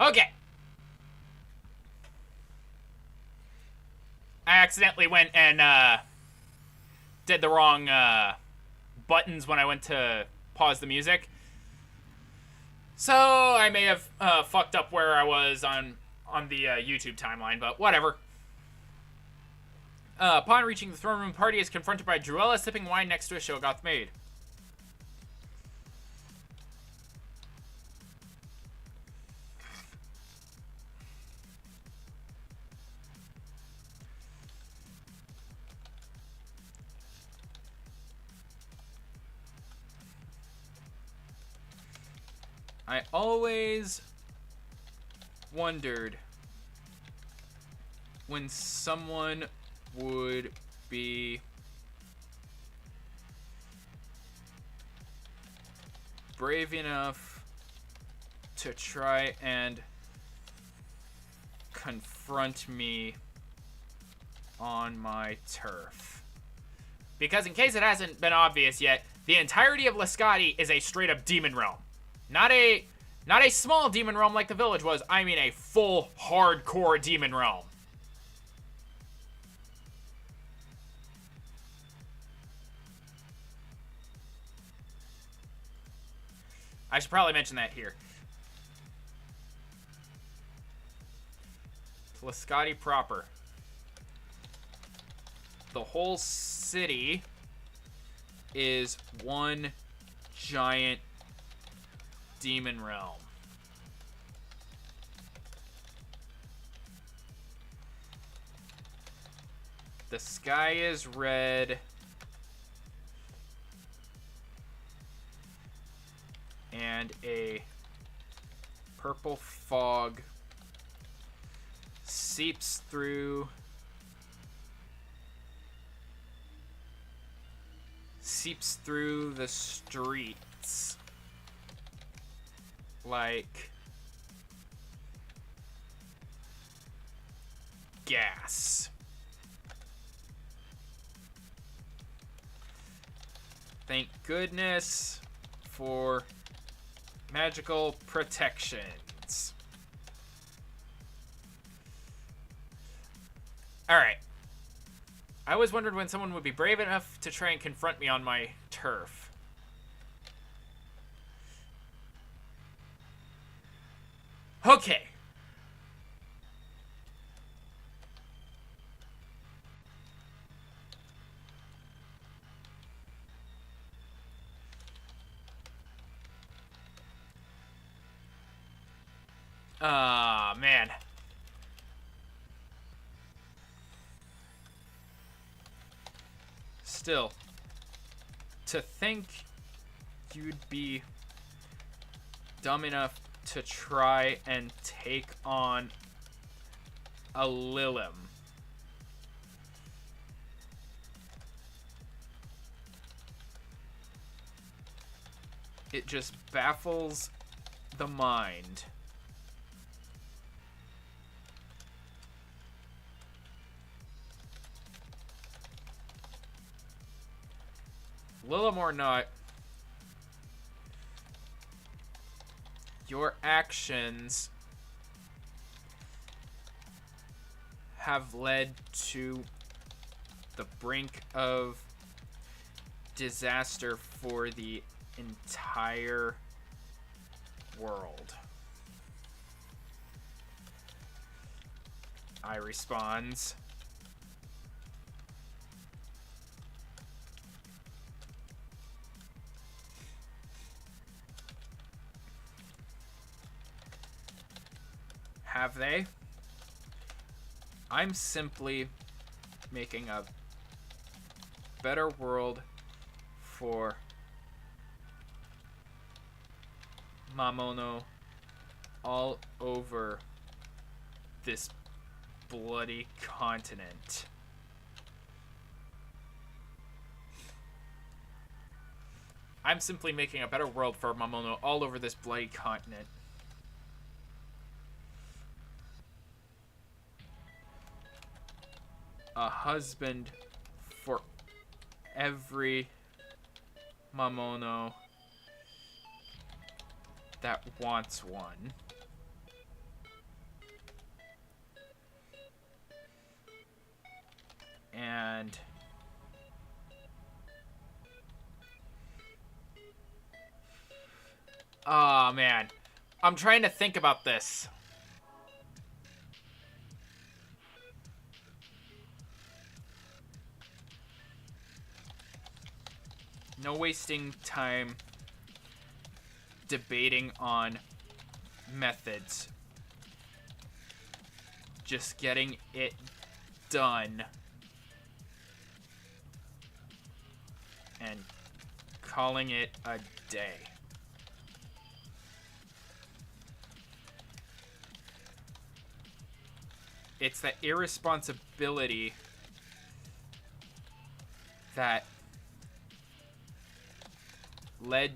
Okay. I accidentally went and did the wrong buttons when I went to pause the music. So I may have fucked up where I was on the YouTube timeline, but whatever. Upon reaching the throne room, party is confronted by Druella sipping wine next to a Shoggoth maid. I always wondered when someone would be brave enough to try and confront me on my turf. Because in case it hasn't been obvious yet, the entirety of Lascati is a straight up demon realm. Not a small demon realm like the village was, I mean a full hardcore demon realm. I should probably mention that here. Lascati proper. The whole city is one giant demon realm. The sky is red. And a purple fog seeps through the streets like gas. Thank goodness for magical protections. Alright. I always wondered when someone would be brave enough to try and confront me on my turf. Okay. Ah, man. Still, to think you'd be dumb enough to try and take on a Lilim. It just baffles the mind. Lilim or not, your actions have led to the brink of disaster for the entire world. I responds. Have they? I'm simply making a better world for Mamono all over this bloody continent. I'm simply making a better world for Mamono all over this bloody continent. A husband for every Mamono that wants one. And oh man, I'm trying to think about this. No wasting time debating on methods. Just getting it done. And calling it a day. It's that irresponsibility that led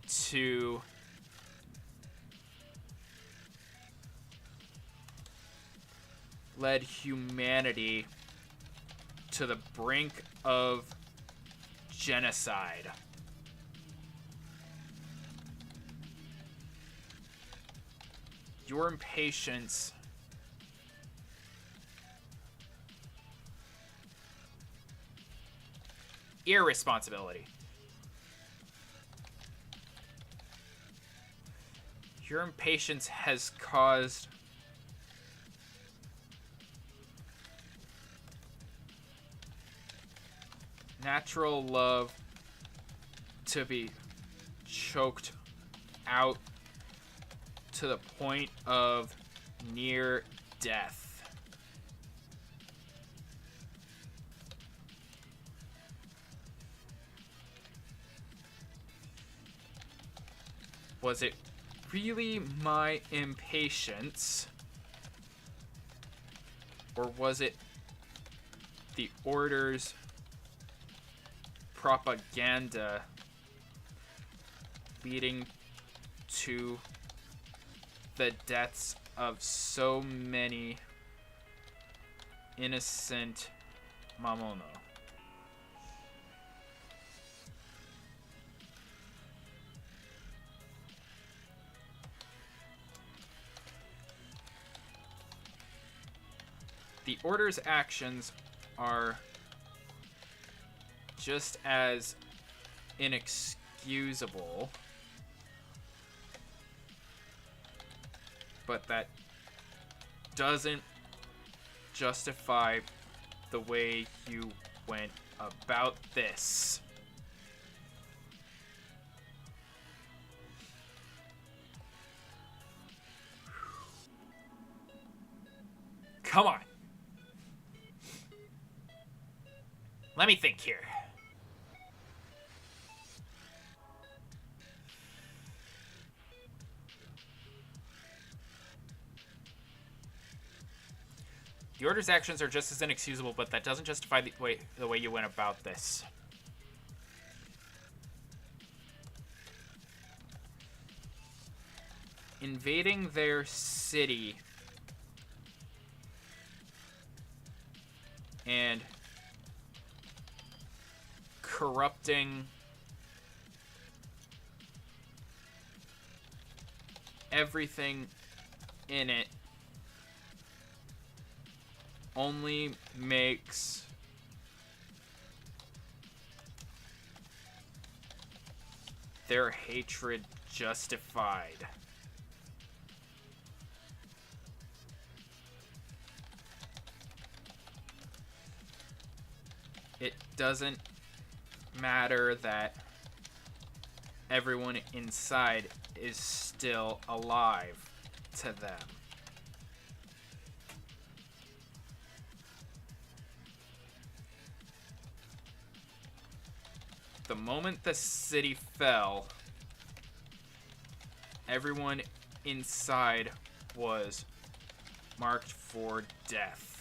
humanity to the brink of genocide. Your impatience irresponsibility. Your impatience has caused natural love to be choked out to the point of near death. Was it really my impatience? Or was it the Order's propaganda leading to the deaths of so many innocent Mamono? The Order's actions are just as inexcusable, but that doesn't justify the way you went about this. Come on. Let me think here. The Order's actions are just as inexcusable, but that doesn't justify the way you went about this. Invading their city and corrupting everything in it only makes their hatred justified. It doesn't matter that everyone inside is still alive to them. The moment the city fell, everyone inside was marked for death.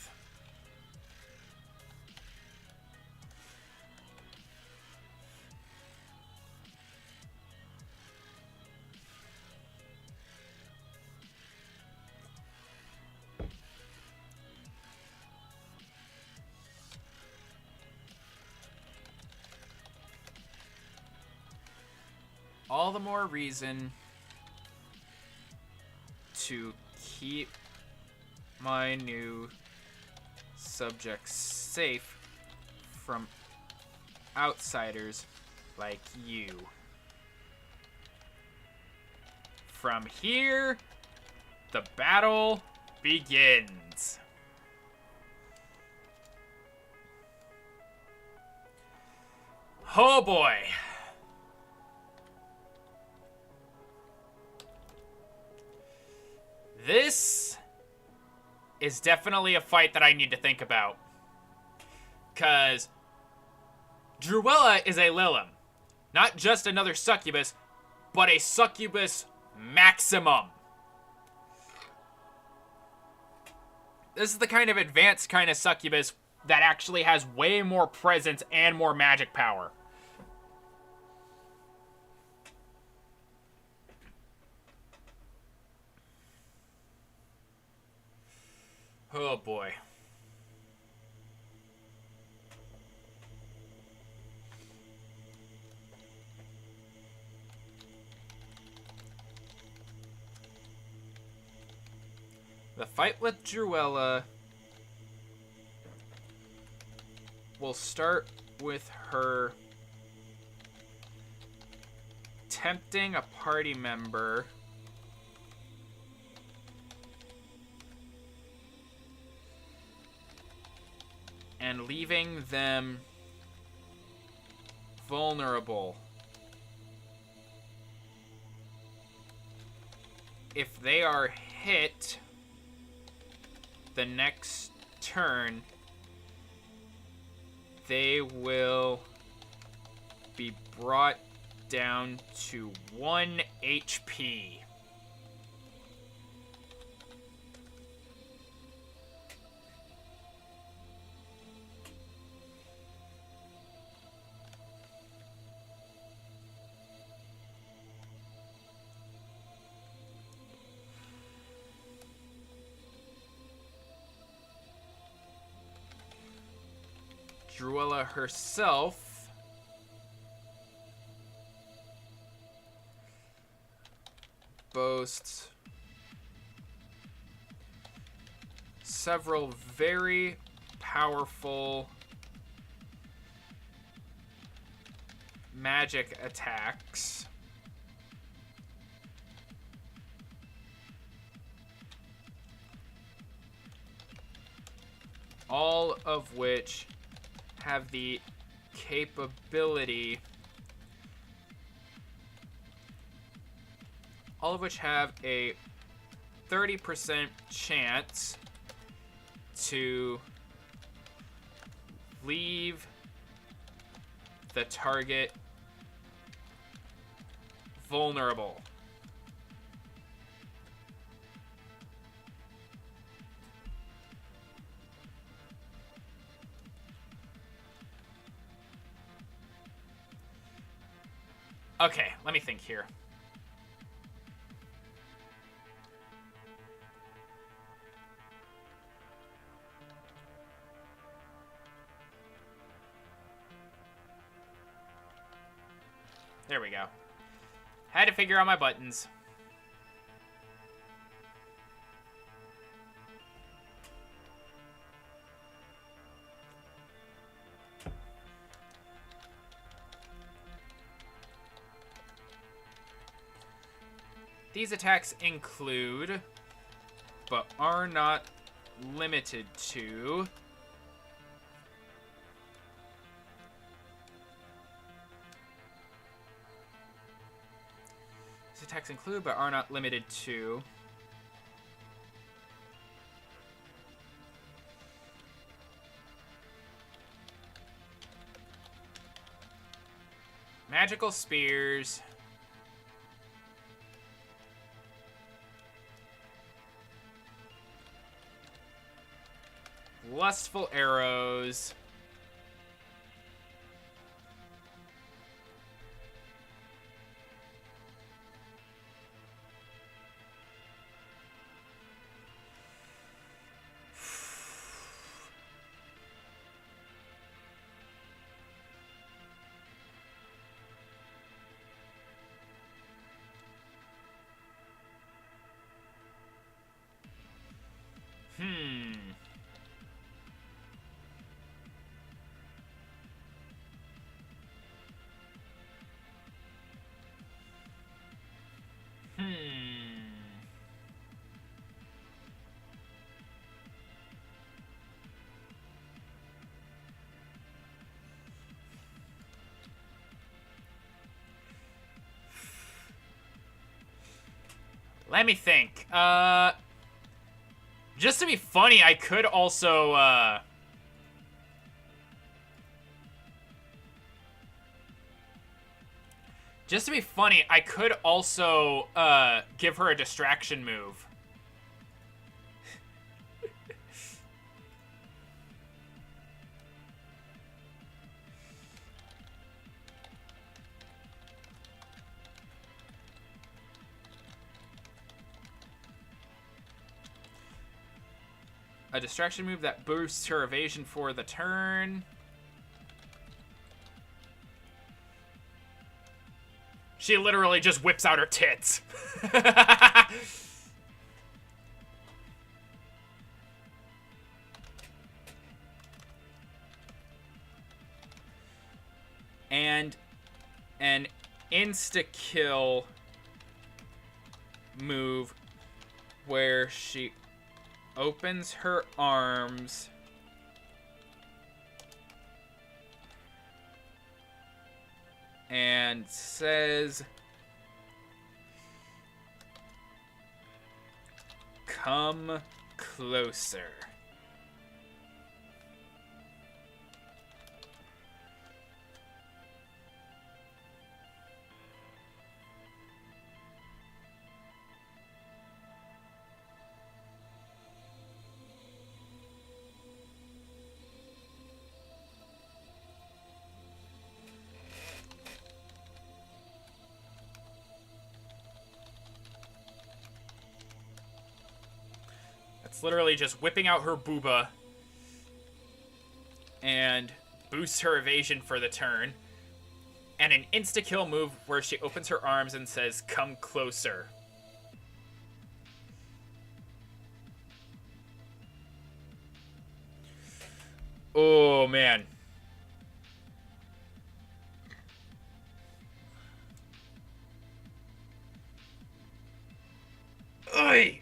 all the more reason to keep my new subjects safe from outsiders like you. From here, the battle begins. Oh boy. This is definitely a fight that I need to think about. Because Druella is a Lilum. Not just another succubus, but a succubus maximum. This is the kind of advanced kind of succubus that actually has way more presence and more magic power. Oh boy. The fight with Druella will start with her tempting a party member and leaving them vulnerable. If they are hit the next turn, they will be brought down to 1 HP. Druella herself boasts several very powerful magic attacks. All of which have the capability, all of which have a 30% chance to leave the target vulnerable. Okay, let me think here. There we go. Had to figure out my buttons. These attacks include, but are not limited to, these attacks include, but are not limited to, magical spears, lustful arrows, Let me think. Just to be funny, I could also, Just to be funny, I could also, give her a distraction move. A distraction move that boosts her evasion for the turn. She literally just whips out her tits. And an insta-kill move where she opens her arms and says, "Come closer." It's literally just whipping out her booba and boosts her evasion for the turn. And an insta-kill move where she opens her arms and says, "Come closer." Oh, man. Oi!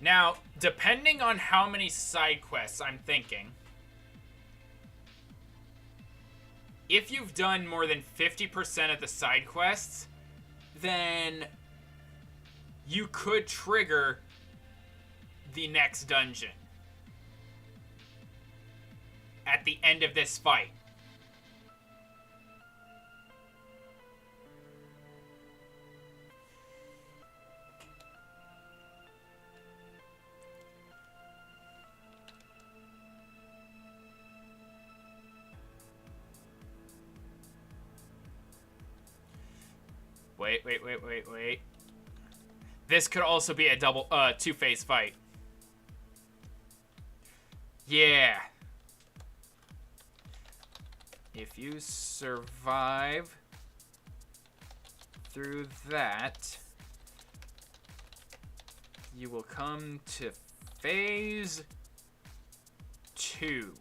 Now, depending on how many side quests I'm thinking, if you've done more than 50% of the side quests, then you could trigger the next dungeon at the end of this fight. Wait. This could also be a two-phase fight. Yeah. If you survive through that, you will come to phase 2.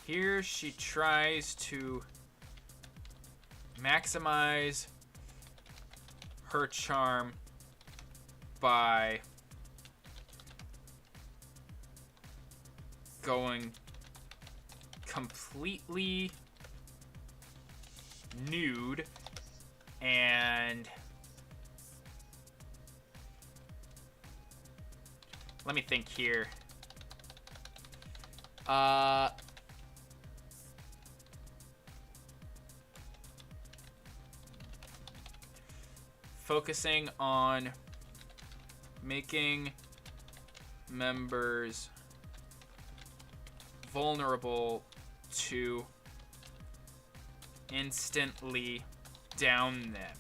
Here she tries to maximize her charm by going completely nude and let me think here. Focusing on making members vulnerable to instantly down them.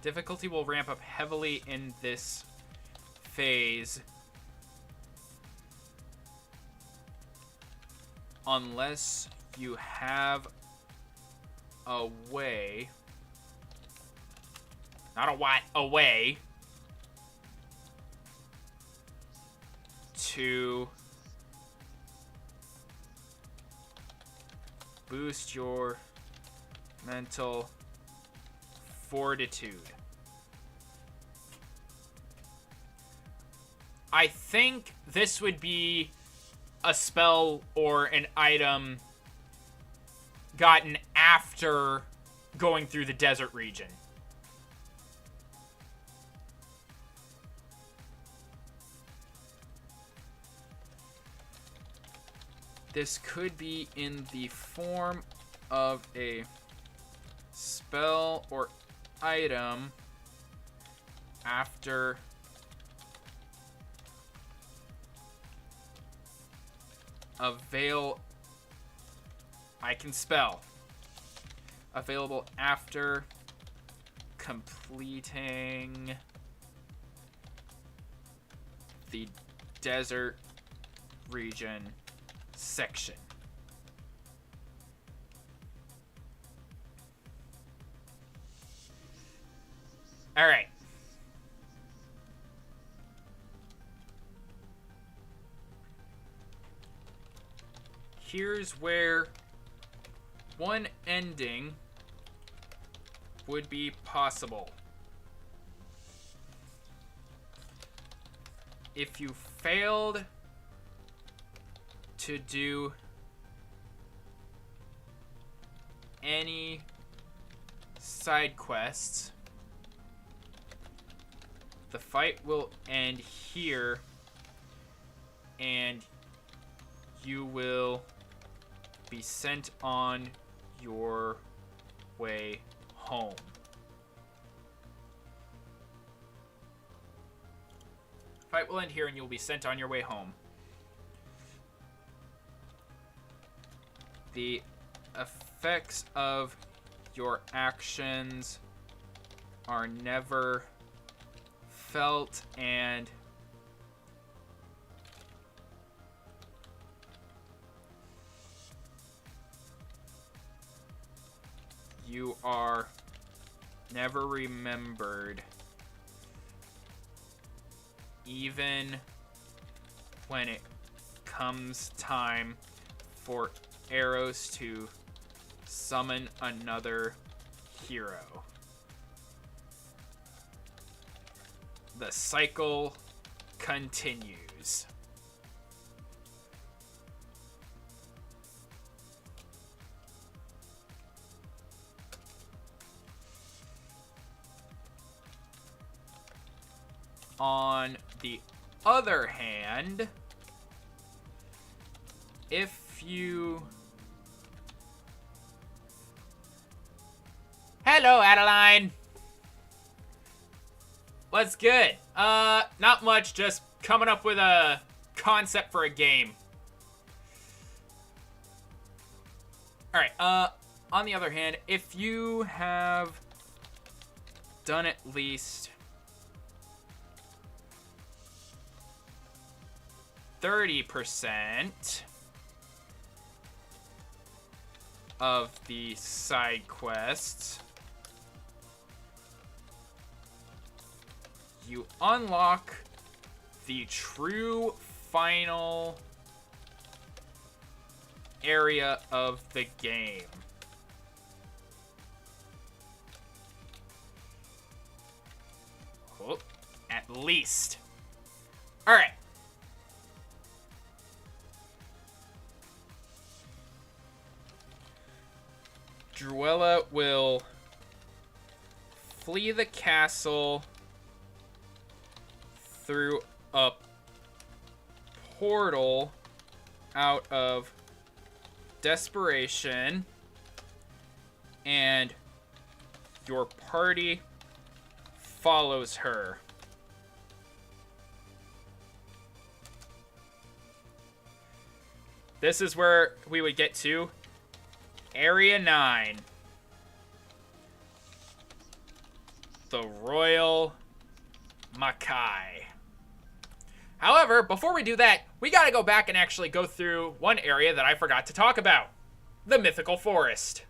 Difficulty will ramp up heavily in this phase unless you have a way, not a what, a way to boost your mental fortitude. I think this would be a spell or an item gotten after going through the desert region. This could be in the form of a spell or item after I can spell. Available after completing the desert region section. All right. Here's where one ending would be possible. If you failed to do any side quests, the fight will end here and you will be sent on your way home. Fight will end here and you'll be sent on your way home. The effects of your actions are never felt and you are never remembered, even when it comes time for arrows to summon another hero. The cycle continues. On the other hand, if you... Hello, Adeline! What's good? Not much, just coming up with a concept for a game. Alright, on the other hand, if you have done at least 30% of the side quests, you unlock the true final area of the game. Oh, at least. All right. Druella will flee the castle through a portal out of desperation, and your party follows her. This is where we would get to Area 9. The Royal Makai. However, before we do that, we gotta go back and actually go through one area that I forgot to talk about. The mythical forest.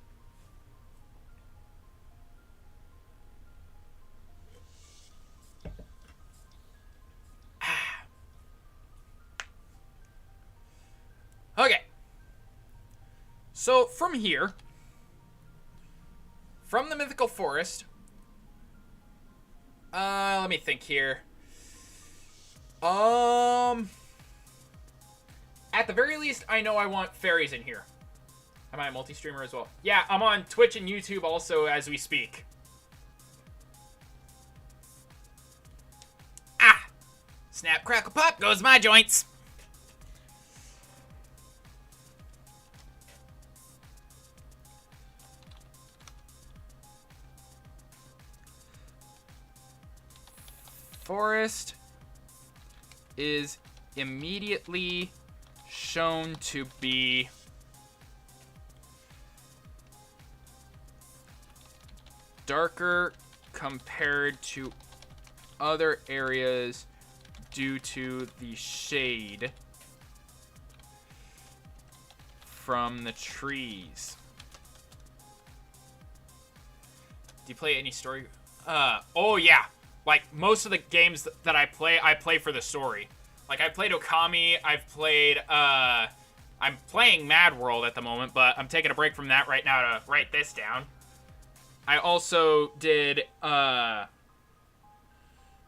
Okay. So, from here, from the mythical forest, let me think here. At the very least, I know I want fairies in here. Am I a multi-streamer as well? Yeah, I'm on Twitch and YouTube also as we speak. Ah! Snap, crackle, pop goes my joints. Forest is immediately shown to be darker compared to other areas due to the shade from the trees. Do you play any story? Oh yeah. Like, most of the games that I play for the story. Like, I played Okami, I've played, I'm playing Mad World at the moment, but I'm taking a break from that right now to write this down. I also did,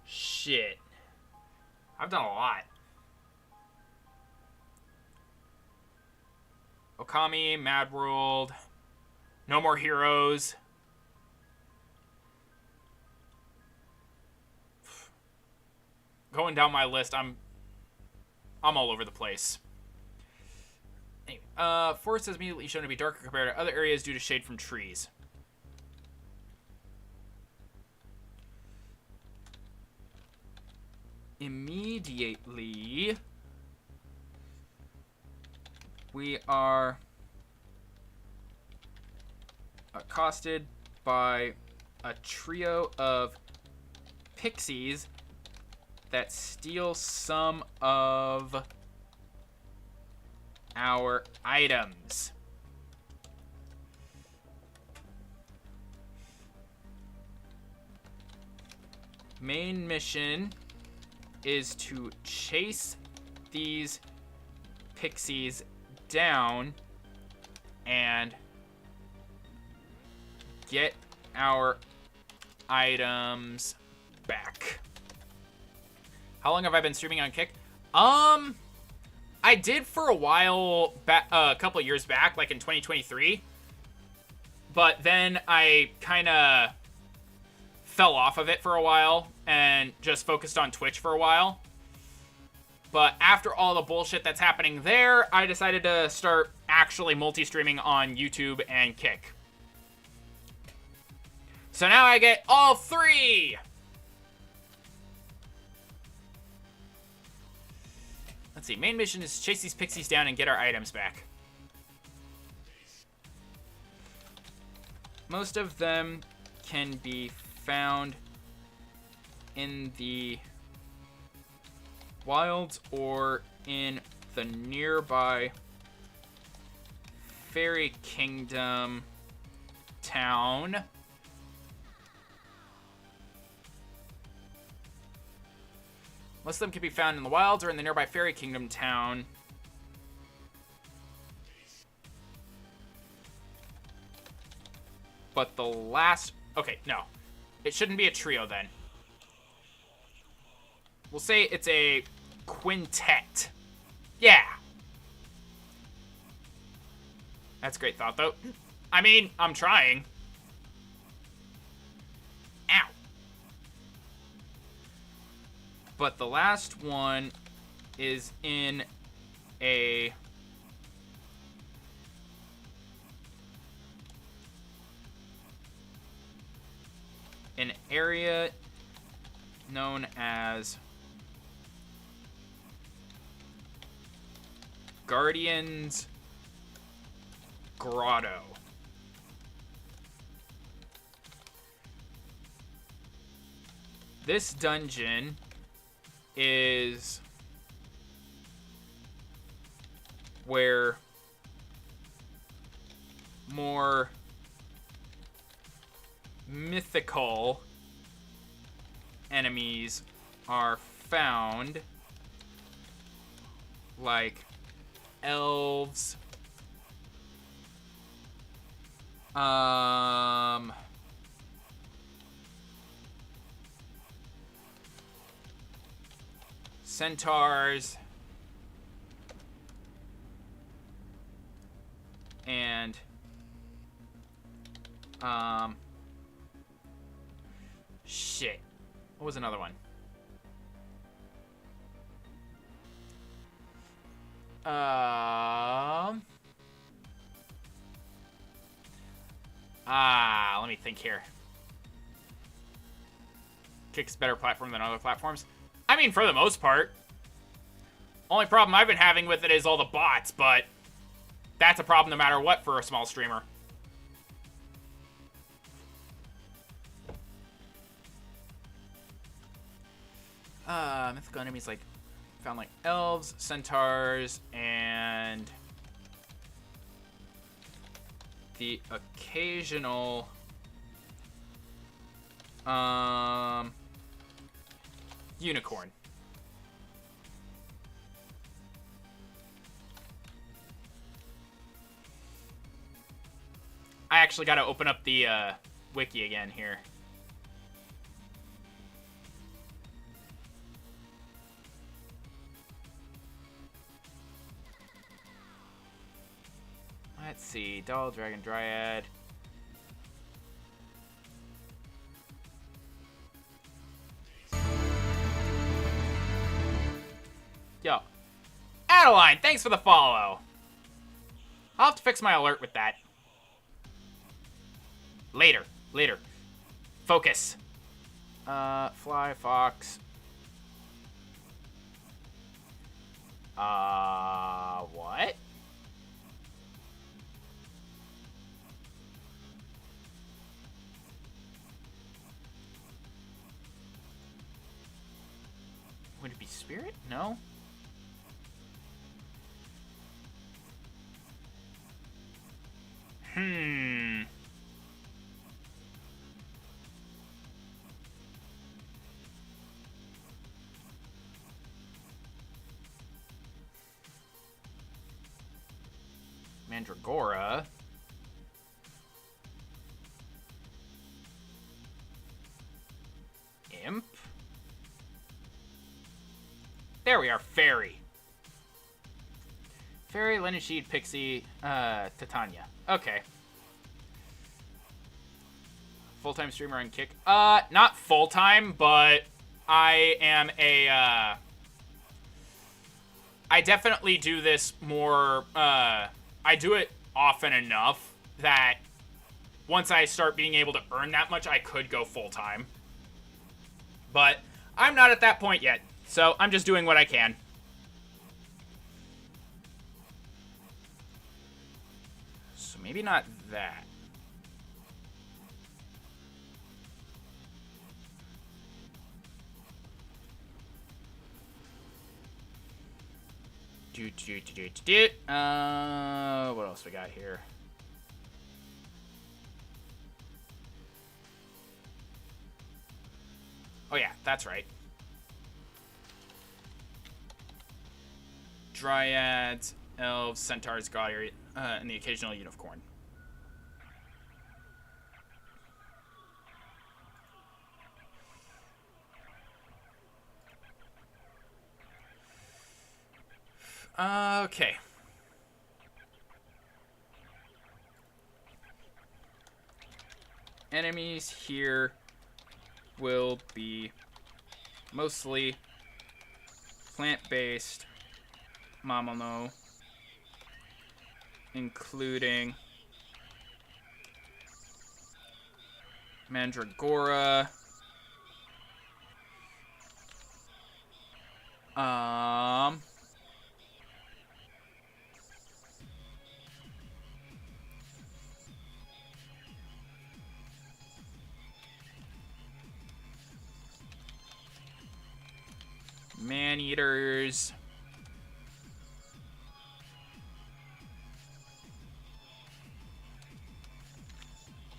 shit. I've done a lot. Okami, Mad World, No More Heroes. Going down my list, I'm all over the place. Anyway, forest is immediately shown to be darker compared to other areas due to shade from trees. Immediately, we are accosted by a trio of pixies that steal some of our items. Main mission is to chase these pixies down and get our items back. How long have I been streaming on Kick? I did for a while, a couple years back, like in 2023. But then I kind of fell off of it for a while and just focused on Twitch for a while. But after all the bullshit that's happening there, I decided to start actually multi-streaming on YouTube and Kick. So now I get all three! Let's see, main mission is to chase these pixies down and get our items back. Most of them can be found in the wilds or in the nearby Fairy Kingdom town. Most of them can be found in the wilds or in the nearby Fairy Kingdom town. But the last... Okay, no. It shouldn't be a trio then. We'll say it's a quintet. Yeah. That's a great thought, though. I mean, I'm trying. Ow. But the last one is in an area known as Guardian's Grotto. This dungeon is where more mythical enemies are found, like elves, centaurs, and shit. What was another one? Let me think here. Kick's better platform than other platforms. I mean, for the most part. Only problem I've been having with it is all the bots, but that's a problem no matter what for a small streamer. Mythical enemies like found like elves, centaurs, and the occasional unicorn. I actually got to open up the wiki again here. Let's see. Doll, Dragon, Dryad. Yo. Adeline, thanks for the follow. I'll have to fix my alert with that. Later. Focus. Fly, fox. What? Would it be spirit? No. Mandragora. Imp. There we are, Fairy. Fairy, Lenishid, Pixie, Titania. Okay. Full-time streamer on Kick. Not full-time, but I am a, I definitely do this more, I do it often enough that once I start being able to earn that much, I could go full-time. But I'm not at that point yet, so I'm just doing what I can. So maybe not that. What else we got here? Oh yeah, that's right. Dryads, elves, centaurs, god, and the occasional unicorn. Okay. Enemies here will be mostly plant-based Mamono, including Mandragora, man-eaters,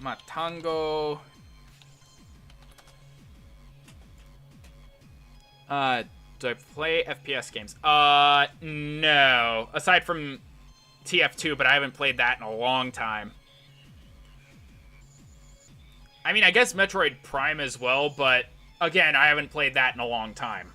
Matango. Do I play FPS games? No. Aside from TF2, but I haven't played that in a long time. I mean, I guess Metroid Prime as well, but again, I haven't played that in a long time.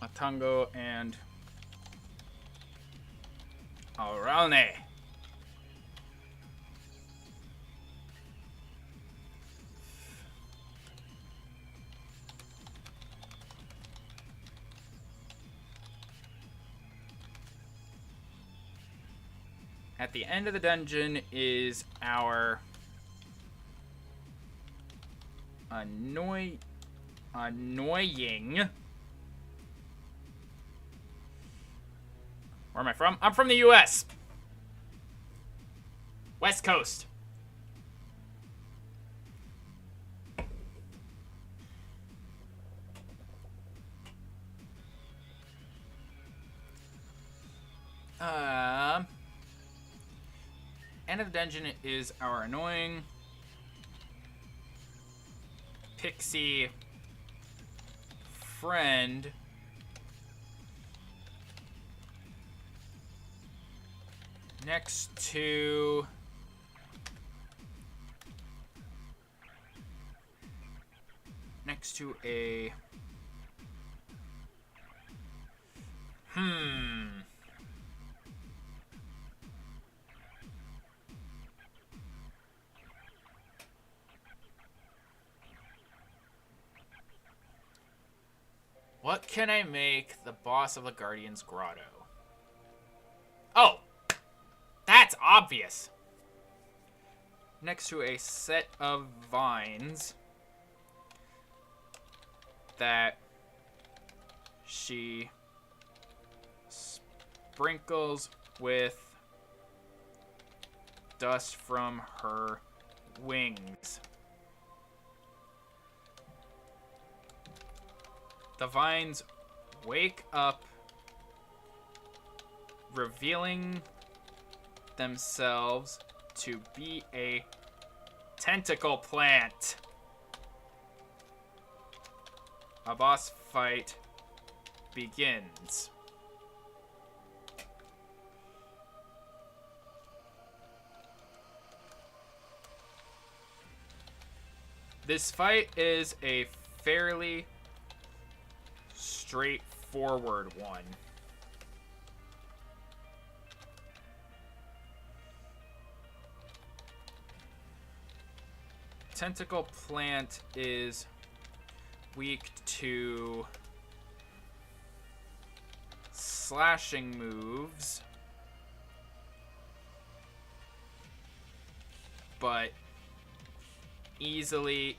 Matango and Auralne. At the end of the dungeon is our annoying. Where am I from? I'm from the US. West Coast. End of the dungeon is our annoying pixie friend. Next to a What can I make the boss of the Guardian's Grotto? Oh! That's obvious! Next to a set of vines that she sprinkles with dust from her wings. The vines wake up, revealing themselves to be a tentacle plant. A boss fight begins. This fight is a fairly straightforward one. Tentacle plant is weak to slashing moves, but easily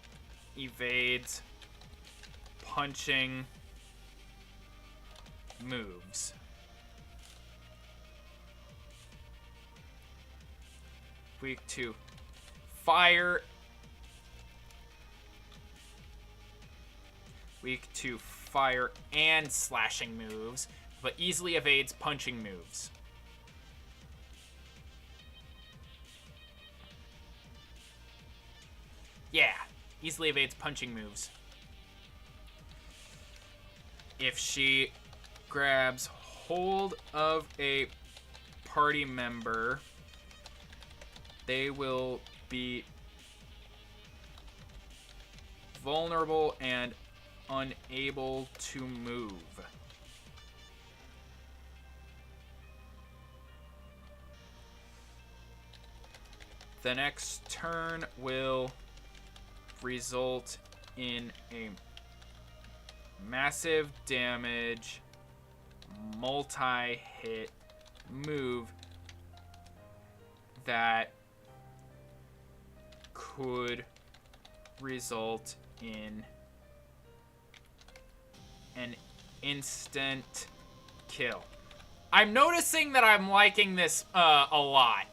evades punching moves. Weak to fire. Weak to fire and slashing moves, but easily evades punching moves. Yeah, easily evades punching moves. If she grabs hold of a party member, they will be vulnerable and unable to move. The next turn will result in a massive damage multi-hit move that could result in an instant kill. I'm noticing that I'm liking this a lot.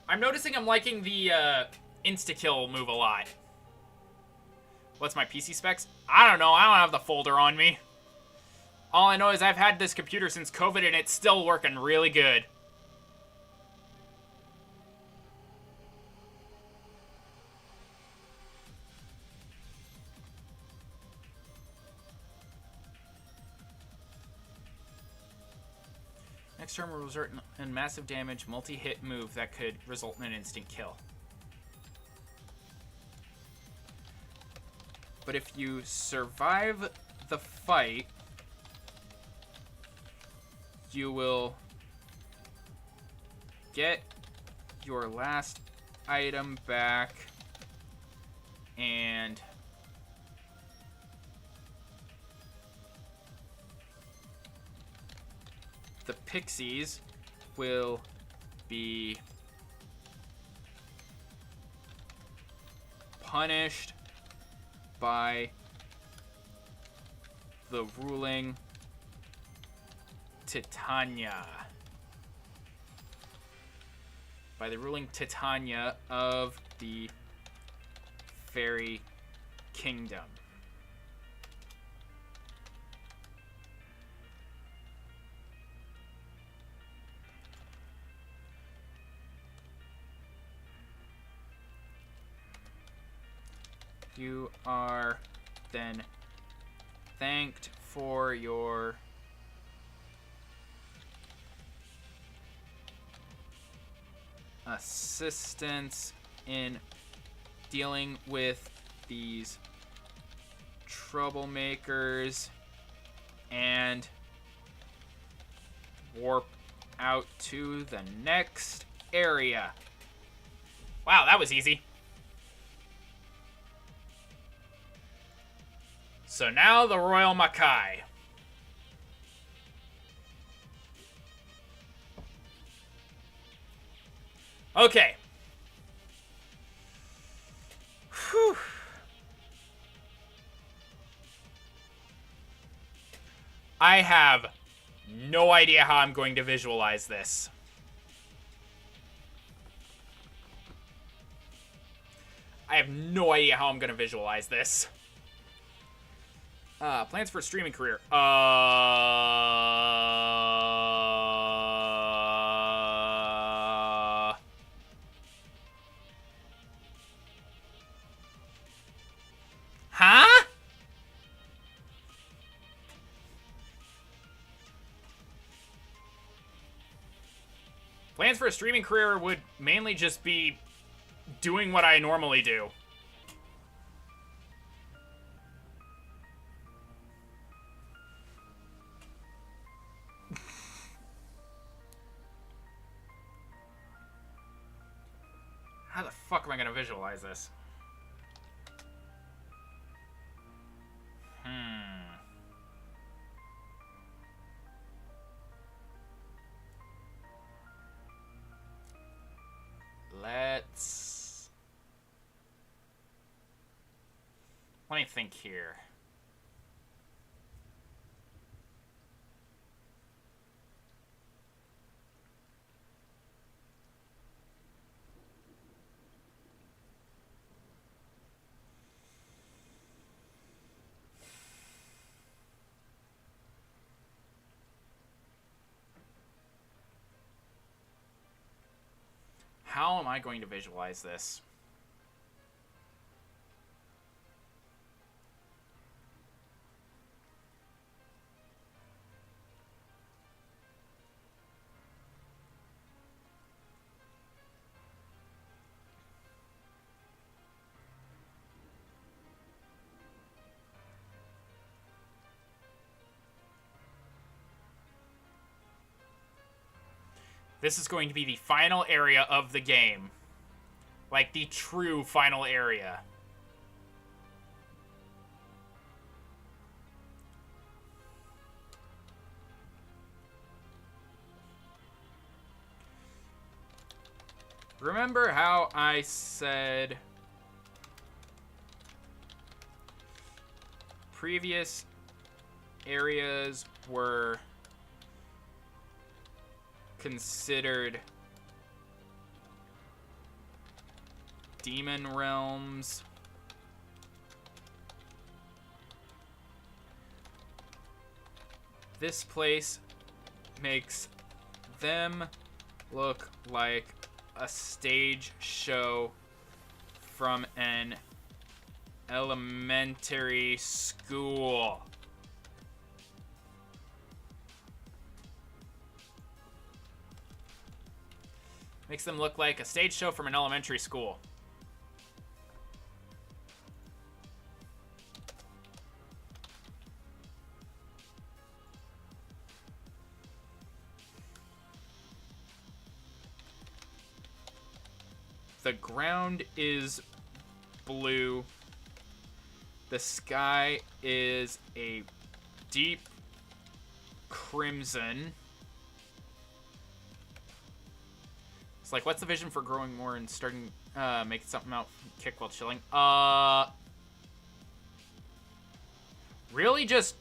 I'm noticing I'm liking the insta-kill move a lot. What's my PC specs? I don't know. I don't have the folder on me. All I know is I've had this computer since COVID and it's still working really good. Next turn will result in massive damage, multi-hit move that could result in an instant kill. But if you survive the fight, you will get your last item back and the pixies will be punished by the ruling Titania. By the ruling Titania of the Fairy Kingdom. You are then thanked for your assistance in dealing with these troublemakers and warp out to the next area. Wow, that was easy. So now the Royal Makai. Okay. Whew. I have no idea how I'm going to visualize this. I have no idea how I'm going to visualize this. Plans for a streaming career. Huh? Plans for a streaming career would mainly just be doing what I normally do. How the fuck am I gonna visualize this? Let me think here. How am I going to visualize this? This is going to be the final area of the game. Like, the true final area. Remember how I said previous areas were considered demon realms? This place makes them look like a stage show from an elementary school. Makes them look like a stage show from an elementary school. The ground is blue. The sky is a deep crimson. It's like, what's the vision for growing more and starting making something out kick while chilling? Really just,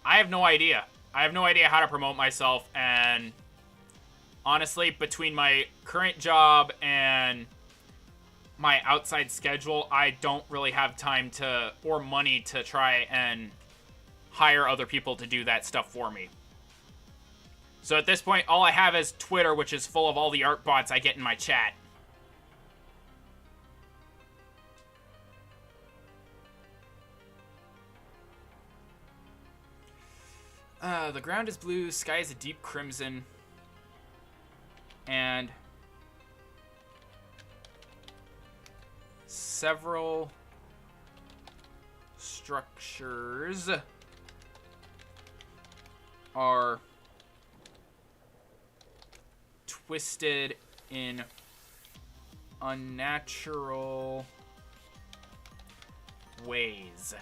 I have no idea. I have no idea how to promote myself, and honestly, between my current job and my outside schedule, I don't really have time to, or money to try and hire other people to do that stuff for me. So at this point, all I have is Twitter, which is full of all the art bots I get in my chat. The ground is blue, sky is a deep crimson, and several structures are twisted in unnatural ways.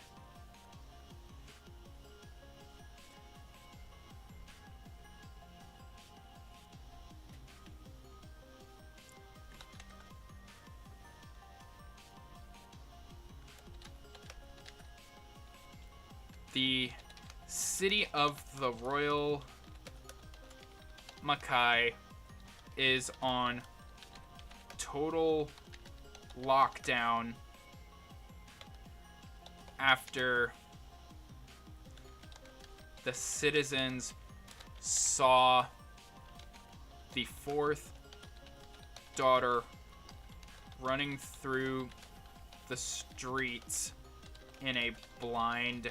The city of the Royal Makai is on total lockdown after the citizens saw the fourth daughter running through the streets in a blind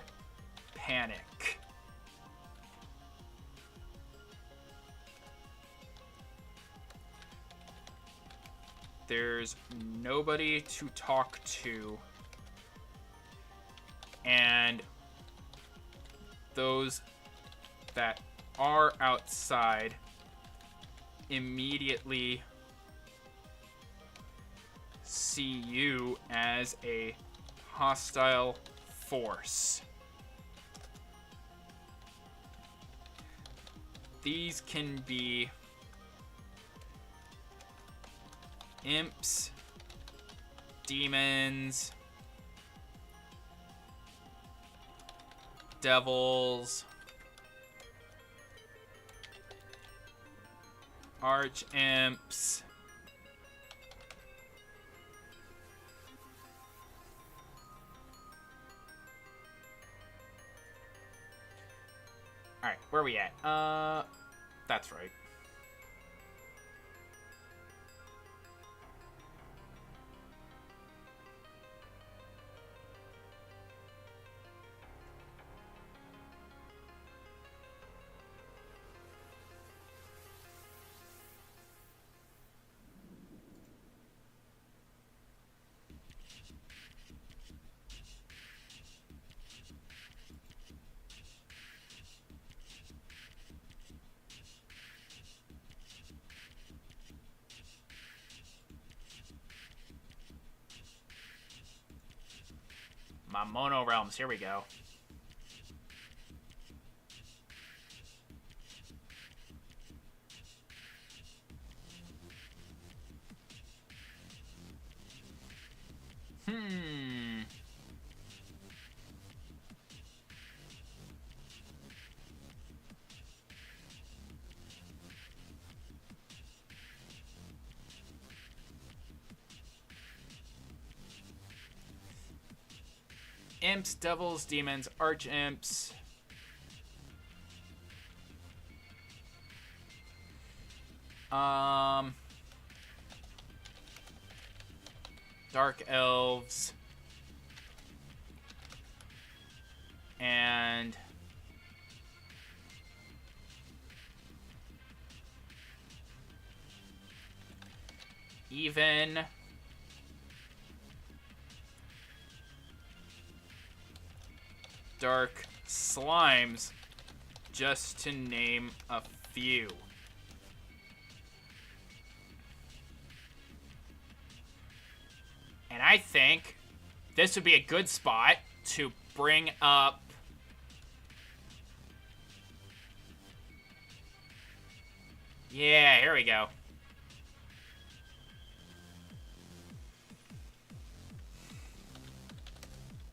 panic. There's nobody to talk to, and those that are outside immediately see you as a hostile force. These can be imps, demons, devils, arch-imps, alright, where are we at? That's right. My mono realms, here we go. imps, devils, demons, arch-imps. Dark elves. And even dark slimes, just to name a few. And I think this would be a good spot to bring up here we go.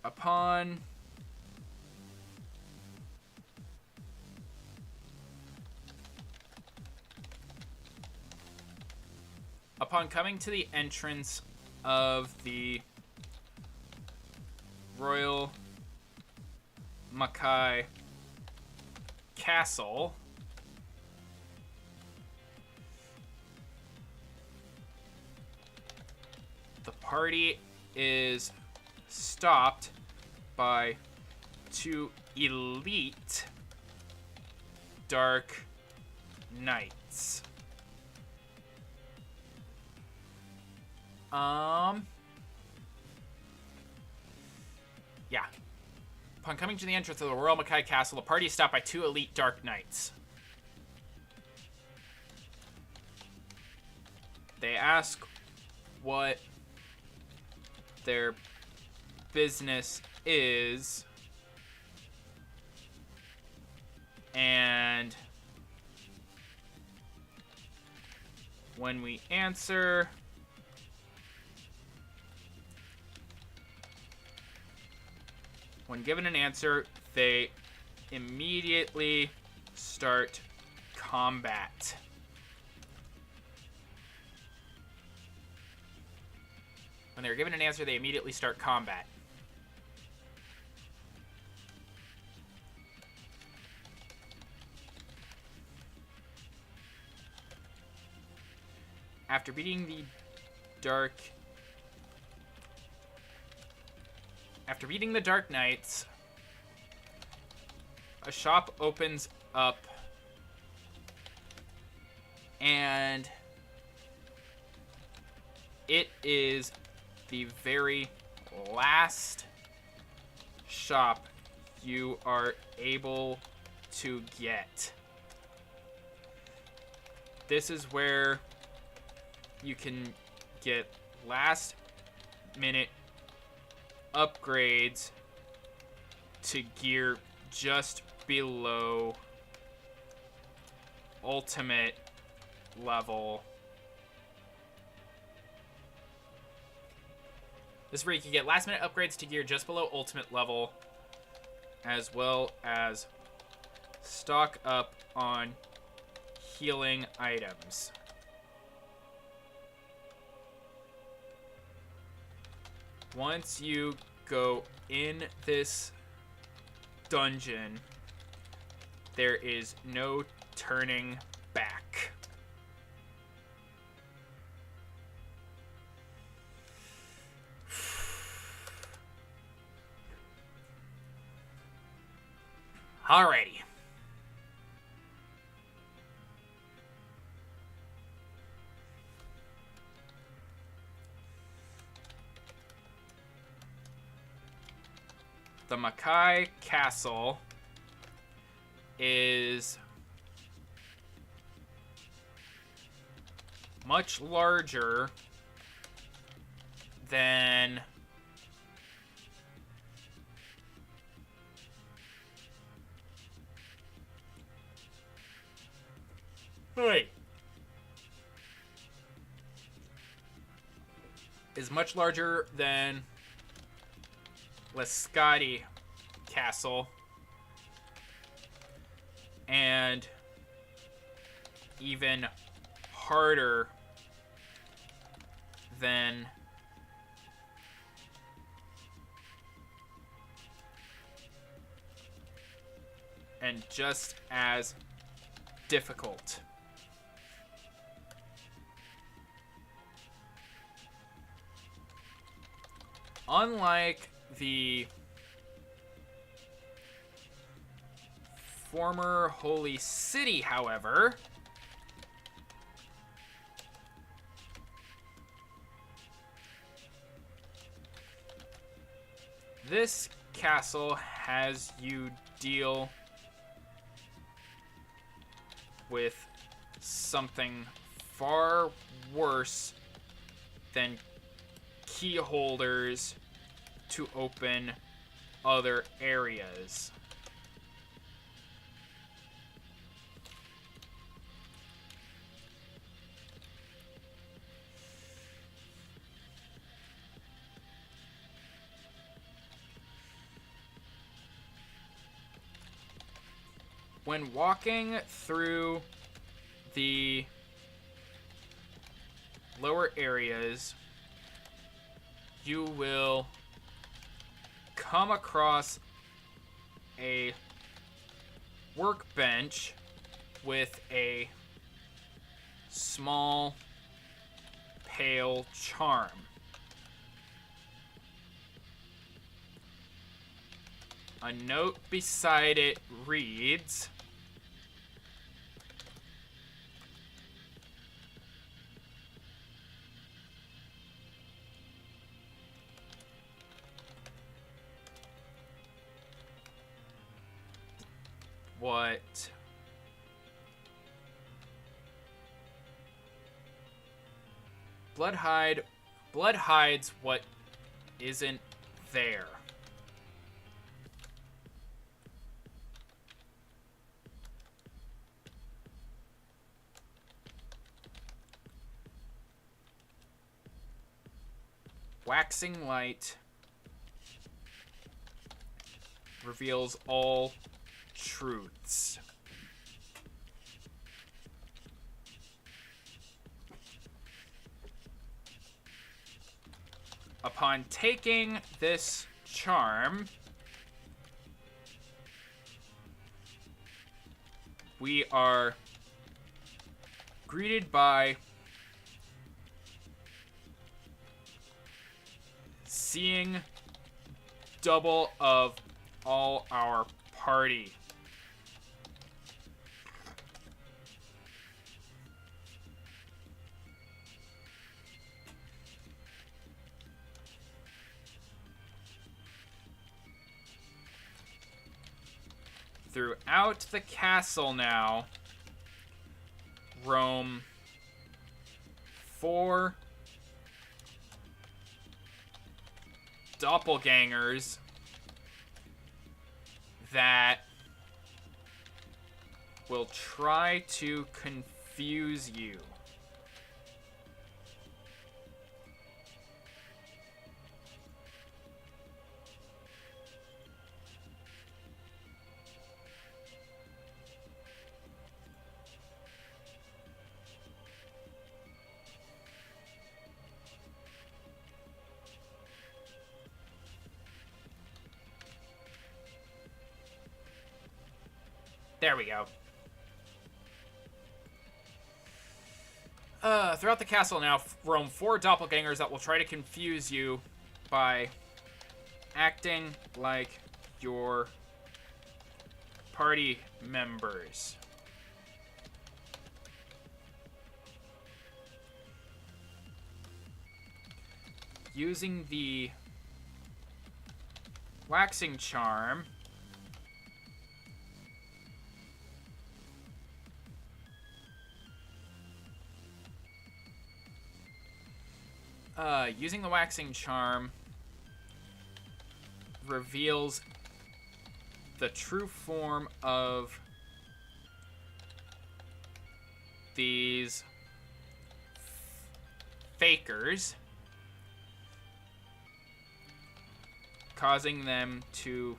Upon coming to the entrance of the Royal Mackay Castle, the party is stopped by 2 elite Dark Knights. Yeah. Upon coming to the entrance of the Royal Mackay Castle, the party is stopped by 2 elite Dark Knights. They ask what their business is, and when we answer, when given an answer, they immediately start combat. When they're given an answer, they immediately start combat. After beating the Dark Knights, a shop opens up, and it is the very last shop you are able to get. This is where you can get last minute upgrades to gear just below ultimate level. This is where you can get last minute upgrades to gear just below ultimate level, as well as stock up on healing items. Once you go in this dungeon, there is no turning back. Alrighty. The Mackay Castle is much larger than Lescati Castle, and even harder than and just as difficult. Unlike the former Holy City, however, this castle has you deal with something far worse than key holders to open other areas. When walking through the lower areas, you will come across a workbench with a small pale charm. A note beside it reads, what blood hides what isn't there. Waxing light reveals all truths. Upon taking this charm, we are greeted by seeing double of all our party. Throughout the castle now roam 4 doppelgangers that will try to confuse you. There we go. Throughout the castle now roam 4 doppelgangers that will try to confuse you by acting like your party members. Using the waxing charm, using the waxing charm reveals the true form of these fakers, causing them to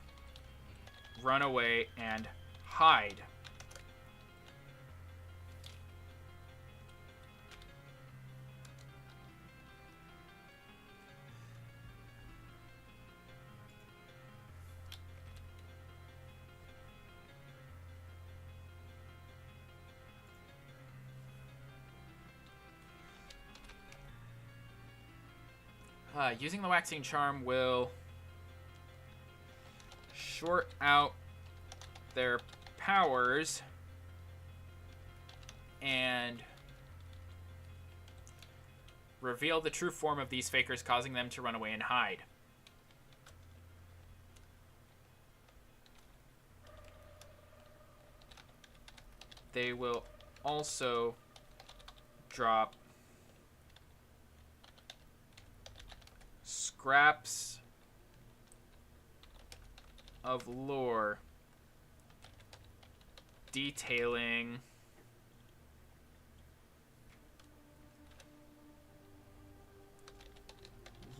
run away and hide. Using the waxing charm will short out their powers and reveal the true form of these fakers, causing them to run away and hide. They will also drop scraps of lore detailing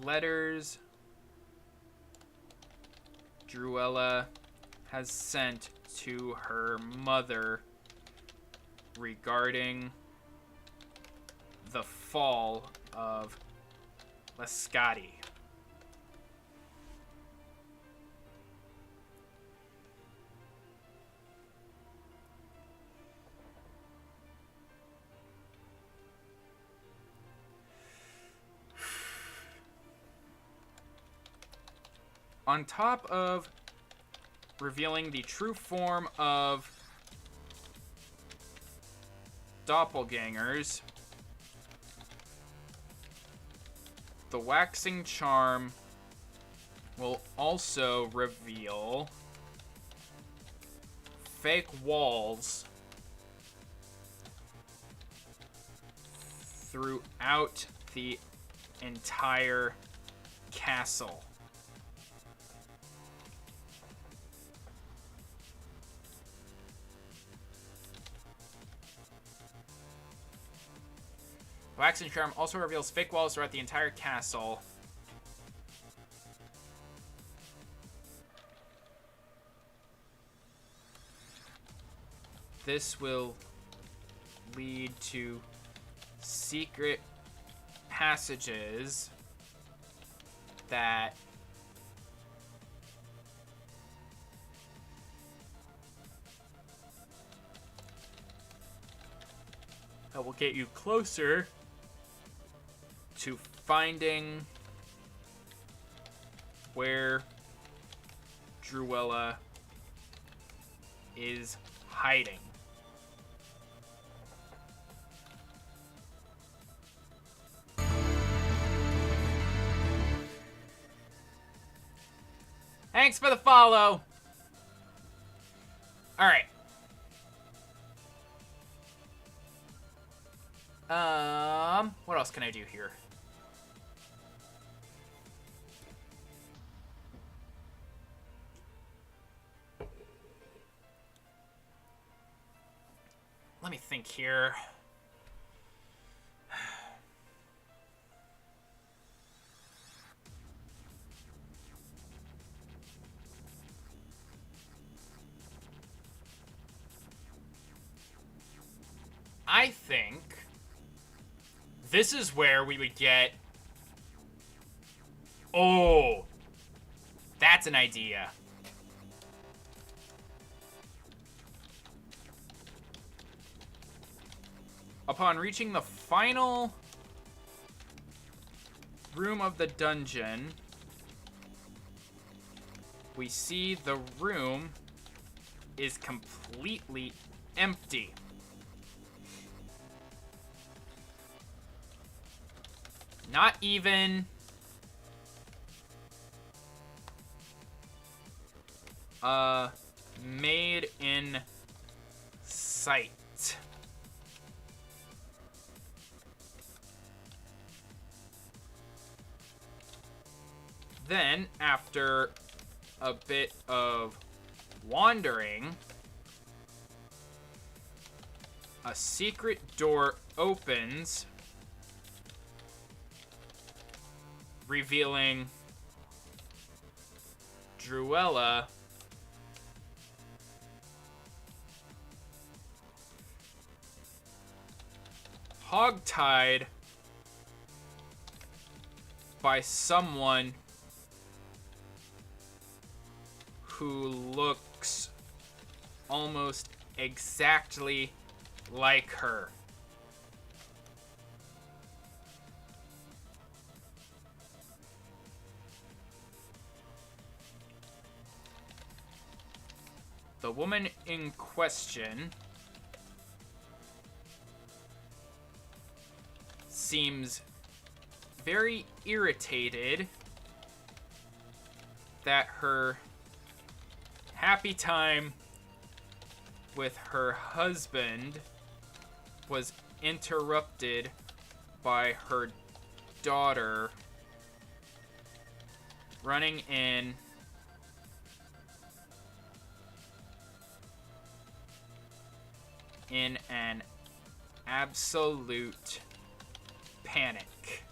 letters Druella has sent to her mother regarding the fall of Lescati. On top of revealing the true form of doppelgangers, the waxing charm will also reveal fake walls throughout the entire castle. The waxing charm also reveals fake walls throughout the entire castle. This will lead to secret passages that will get you closer to finding where Druella is hiding. Thanks for the follow. All right. What else can I do here? Let me think here. I think this is where we would get... Oh, that's an idea. Upon reaching the final room of the dungeon, we see the room is completely empty. Not even made in sight. Then, after a bit of wandering, a secret door opens, revealing Druella hogtied by someone who looks almost exactly like her. The woman in question seems very irritated that her happy time with her husband was interrupted by her daughter running in an absolute panic.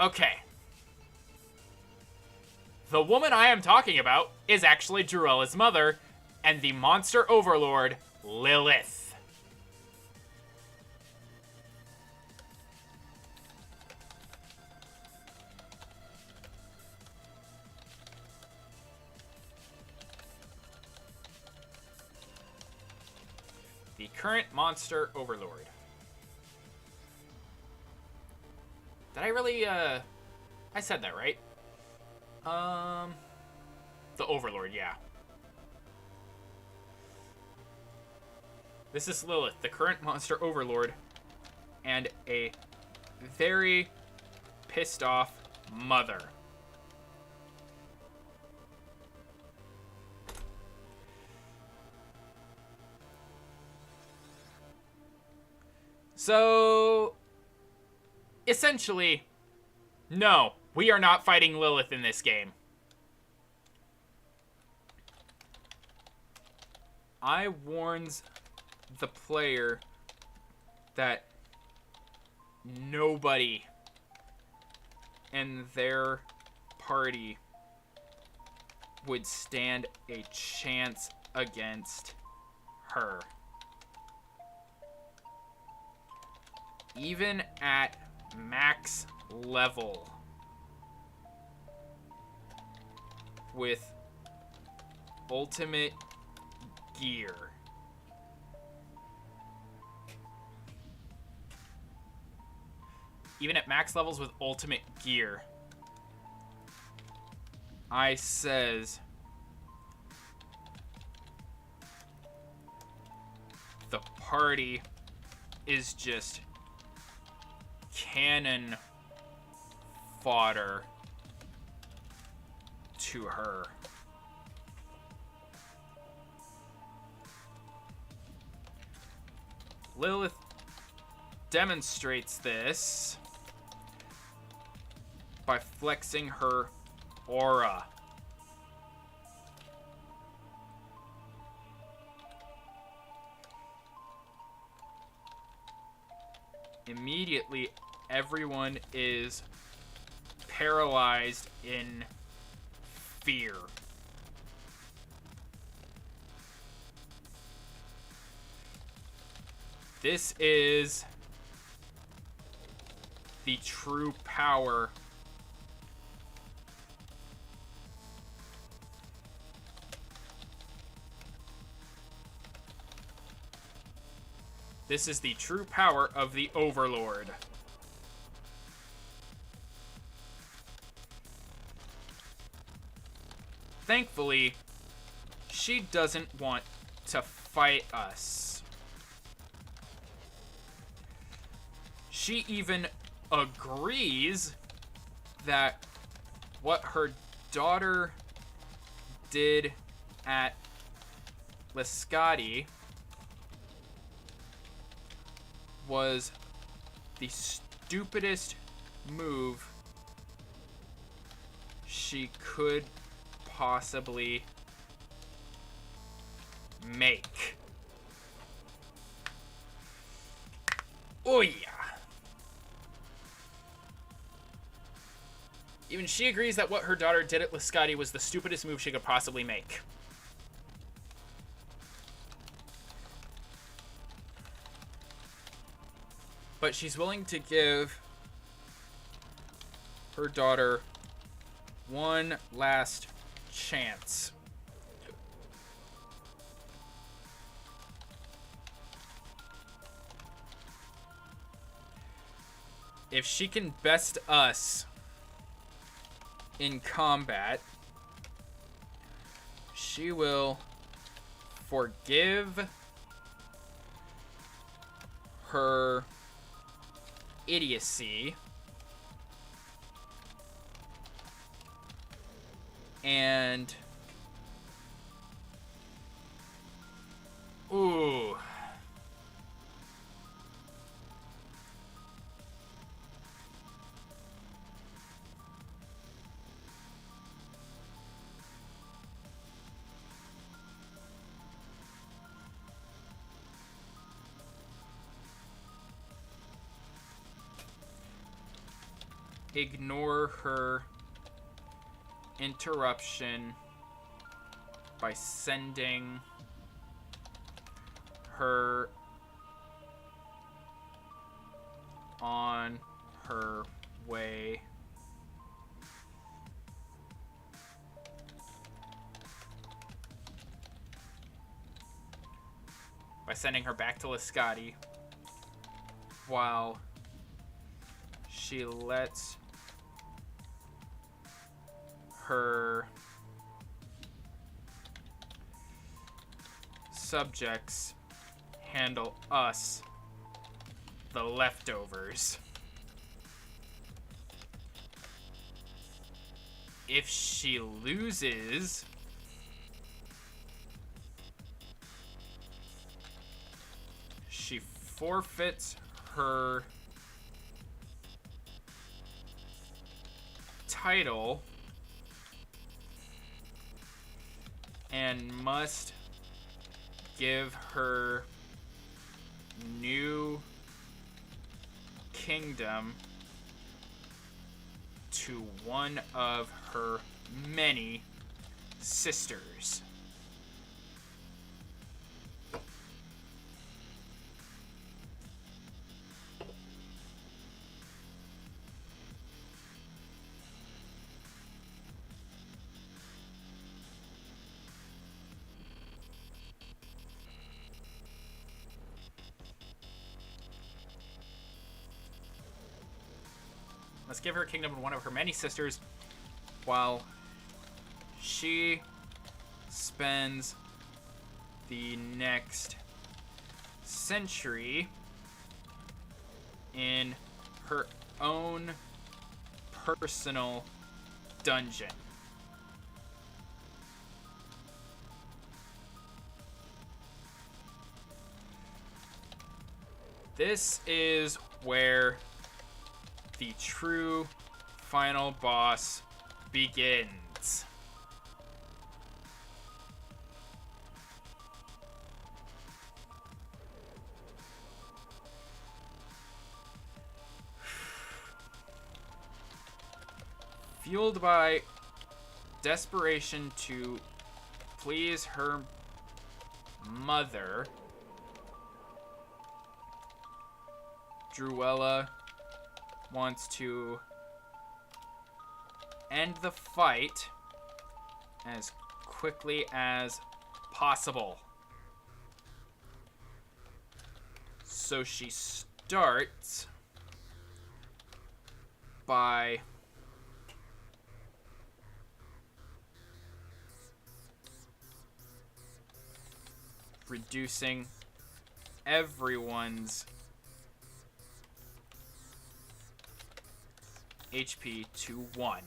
Okay. The woman I am talking about is actually Jurella's mother and the monster overlord, Lilith. The current monster overlord. Did I really, I said that, right? The overlord, yeah. This is Lilith, the current monster overlord, and a very pissed off mother. So, essentially, no, we are not fighting Lilith in this game. I warns the player that nobody in their party would stand a chance against her. Even at max level with ultimate gear. Even at max levels with ultimate gear, I says the party is just cannon fodder to her. Lilith demonstrates this by flexing her aura. Immediately, everyone is paralyzed in fear. This is the true power of the Overlord. Thankfully, she doesn't want to fight us. She even agrees that what her daughter did at Lescati was the stupidest move she could possibly make. Oh yeah. Even she agrees that what her daughter did at Lescati was the stupidest move she could possibly make. But she's willing to give her daughter one last chance. If she can best us in combat, she will forgive her idiocy and ooh, ignore her interruption by sending her on her way back to Liscati while she lets her subjects handle us, the leftovers. If she loses, she forfeits her title and must give her new kingdom to one of her many sisters. Let's give her kingdom to one of her many sisters while she spends the next century in her own personal dungeon. This is where the true final boss begins. Fueled by desperation to please her mother, Druella wants to end the fight as quickly as possible. So she starts by reducing everyone's HP to 1.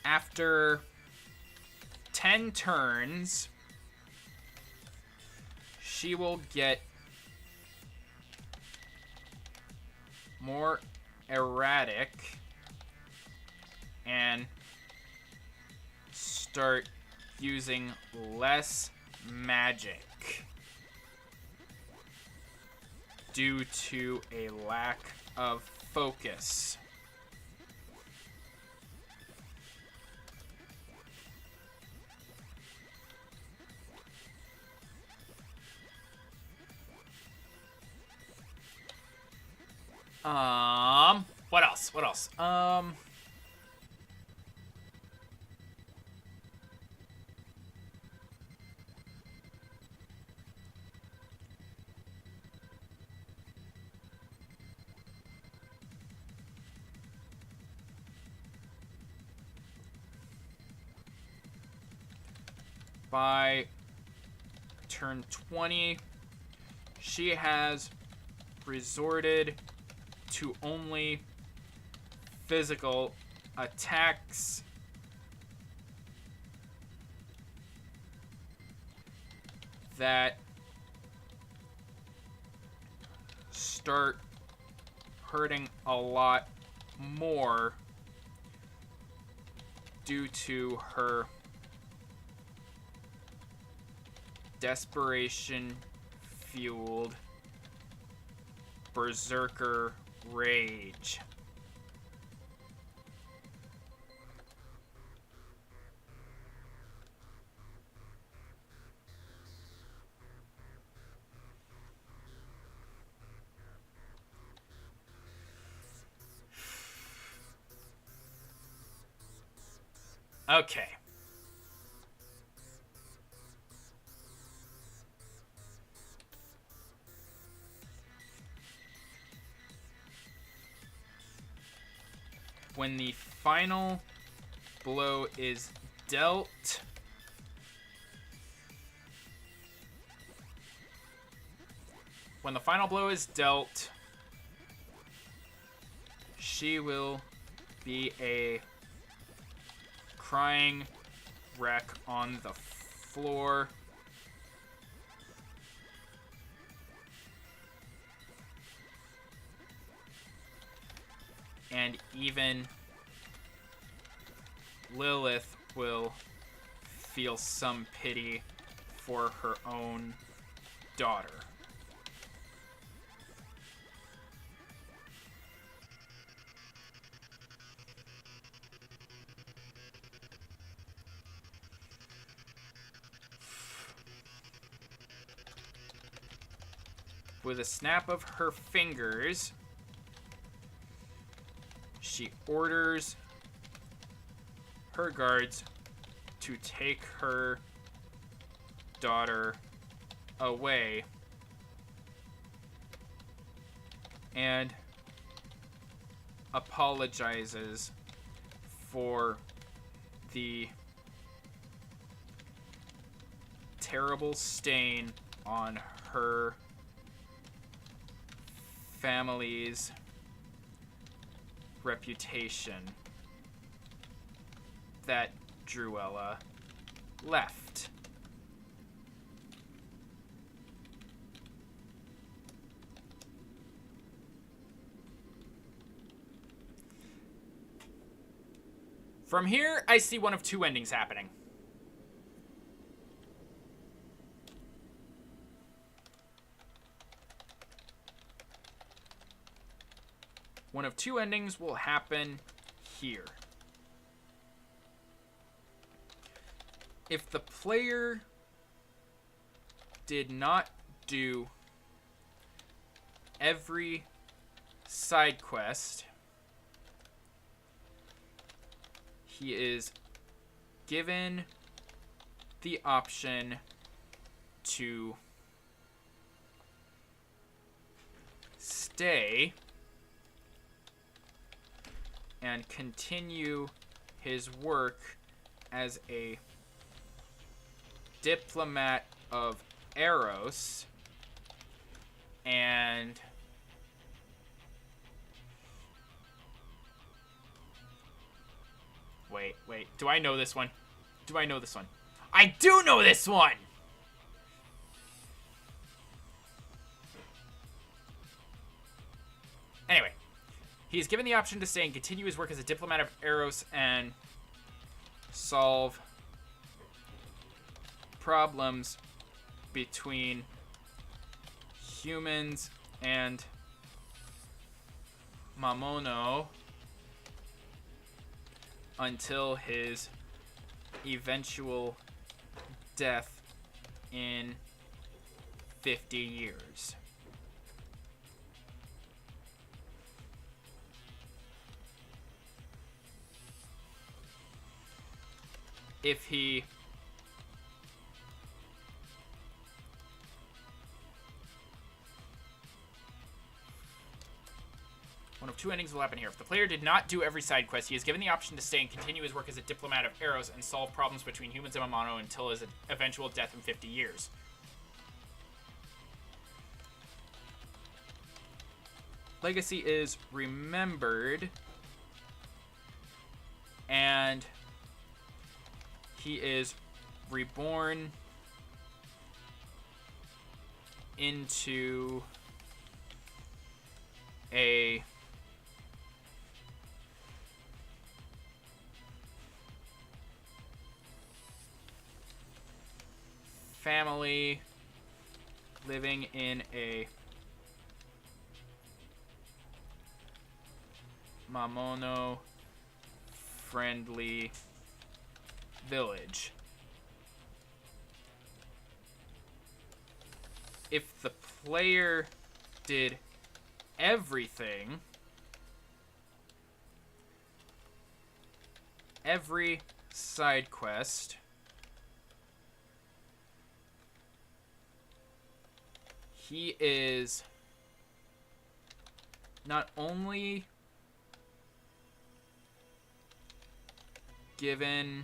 After 10 turns, she will get more erratic and start using less magic due to a lack of focus. What else? What else? by turn 20, she has resorted to only physical attacks that start hurting a lot more due to her desperation-fueled berserker rage. Okay. When the final blow is dealt, she will be a crying wreck on the floor. And even Lilith will feel some pity for her own daughter. With a snap of her fingers, she orders her guards to take her daughter away and apologizes for the terrible stain on her family's reputation that Druella left. From here, I see one of two endings happening. One of two endings will happen here. If the player did not do every side quest, he is given the option to stay and continue his work as a diplomat of Eros and wait, do I know this one? Do I know this one? I do know this one! Anyway, he is given the option to stay and continue his work as a diplomat of Eros and solve problems between humans and Mamono until his eventual death in 50 years. If he One of two endings will happen here. If the player did not do every side quest, he is given the option to stay and continue his work as a diplomat of Eros and solve problems between humans and Momono until his eventual death in 50 years. Legacy is remembered, and he is reborn into a family living in a Momono friendly village. If the player did everything, every side quest, he is not only given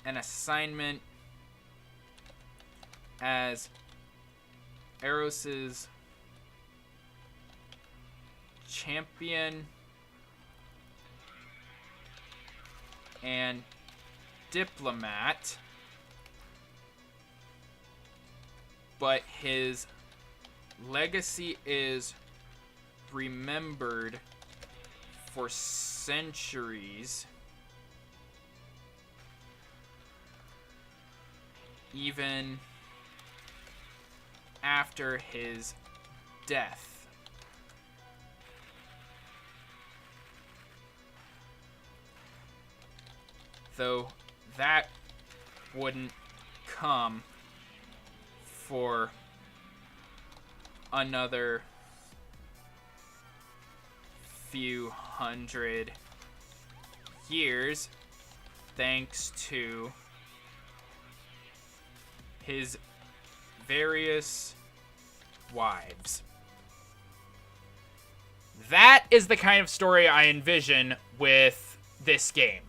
an assignment as Eros's champion and diplomat, but his legacy is remembered for centuries, even after his death. Though that wouldn't come for another few hundred years, thanks to his various wives. That is the kind of story I envision with this game.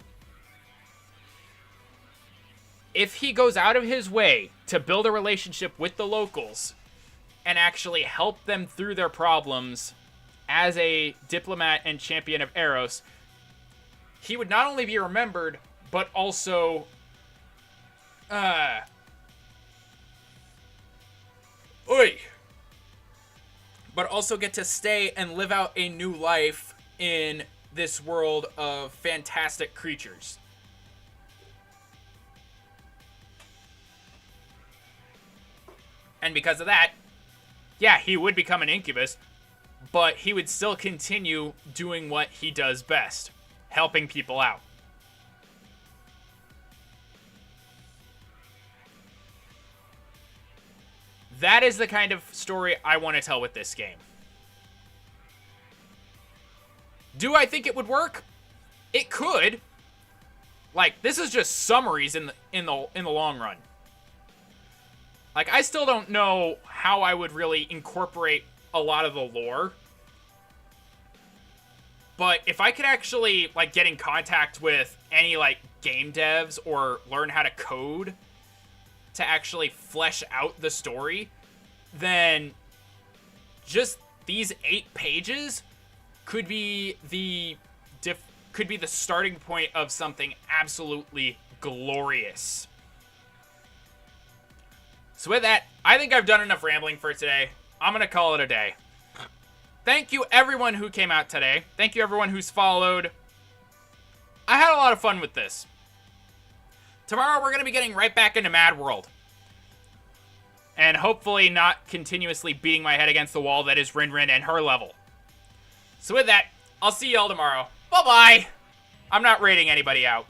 If he goes out of his way to build a relationship with the locals and actually help them through their problems as a diplomat and champion of Eros, he would not only be remembered, but also get to stay and live out a new life in this world of fantastic creatures. And because of that, yeah, he would become an incubus, but he would still continue doing what he does best, helping people out. That is the kind of story I want to tell with this game. Do I think it would work? It could. Like, this is just summaries in the long run. Like, I still don't know how I would really incorporate a lot of the lore. But if I could actually, like, get in contact with any, like, game devs or learn how to code to actually flesh out the story, then just these 8 pages could be the starting point of something absolutely glorious. So with that, I think I've done enough rambling for today. I'm going to call it a day. Thank you everyone who came out today. Thank you everyone who's followed. I had a lot of fun with this. Tomorrow we're going to be getting right back into Mad World. And hopefully not continuously beating my head against the wall that is Rin Rin and her level. So with that, I'll see y'all tomorrow. Bye-bye! I'm not rating anybody out.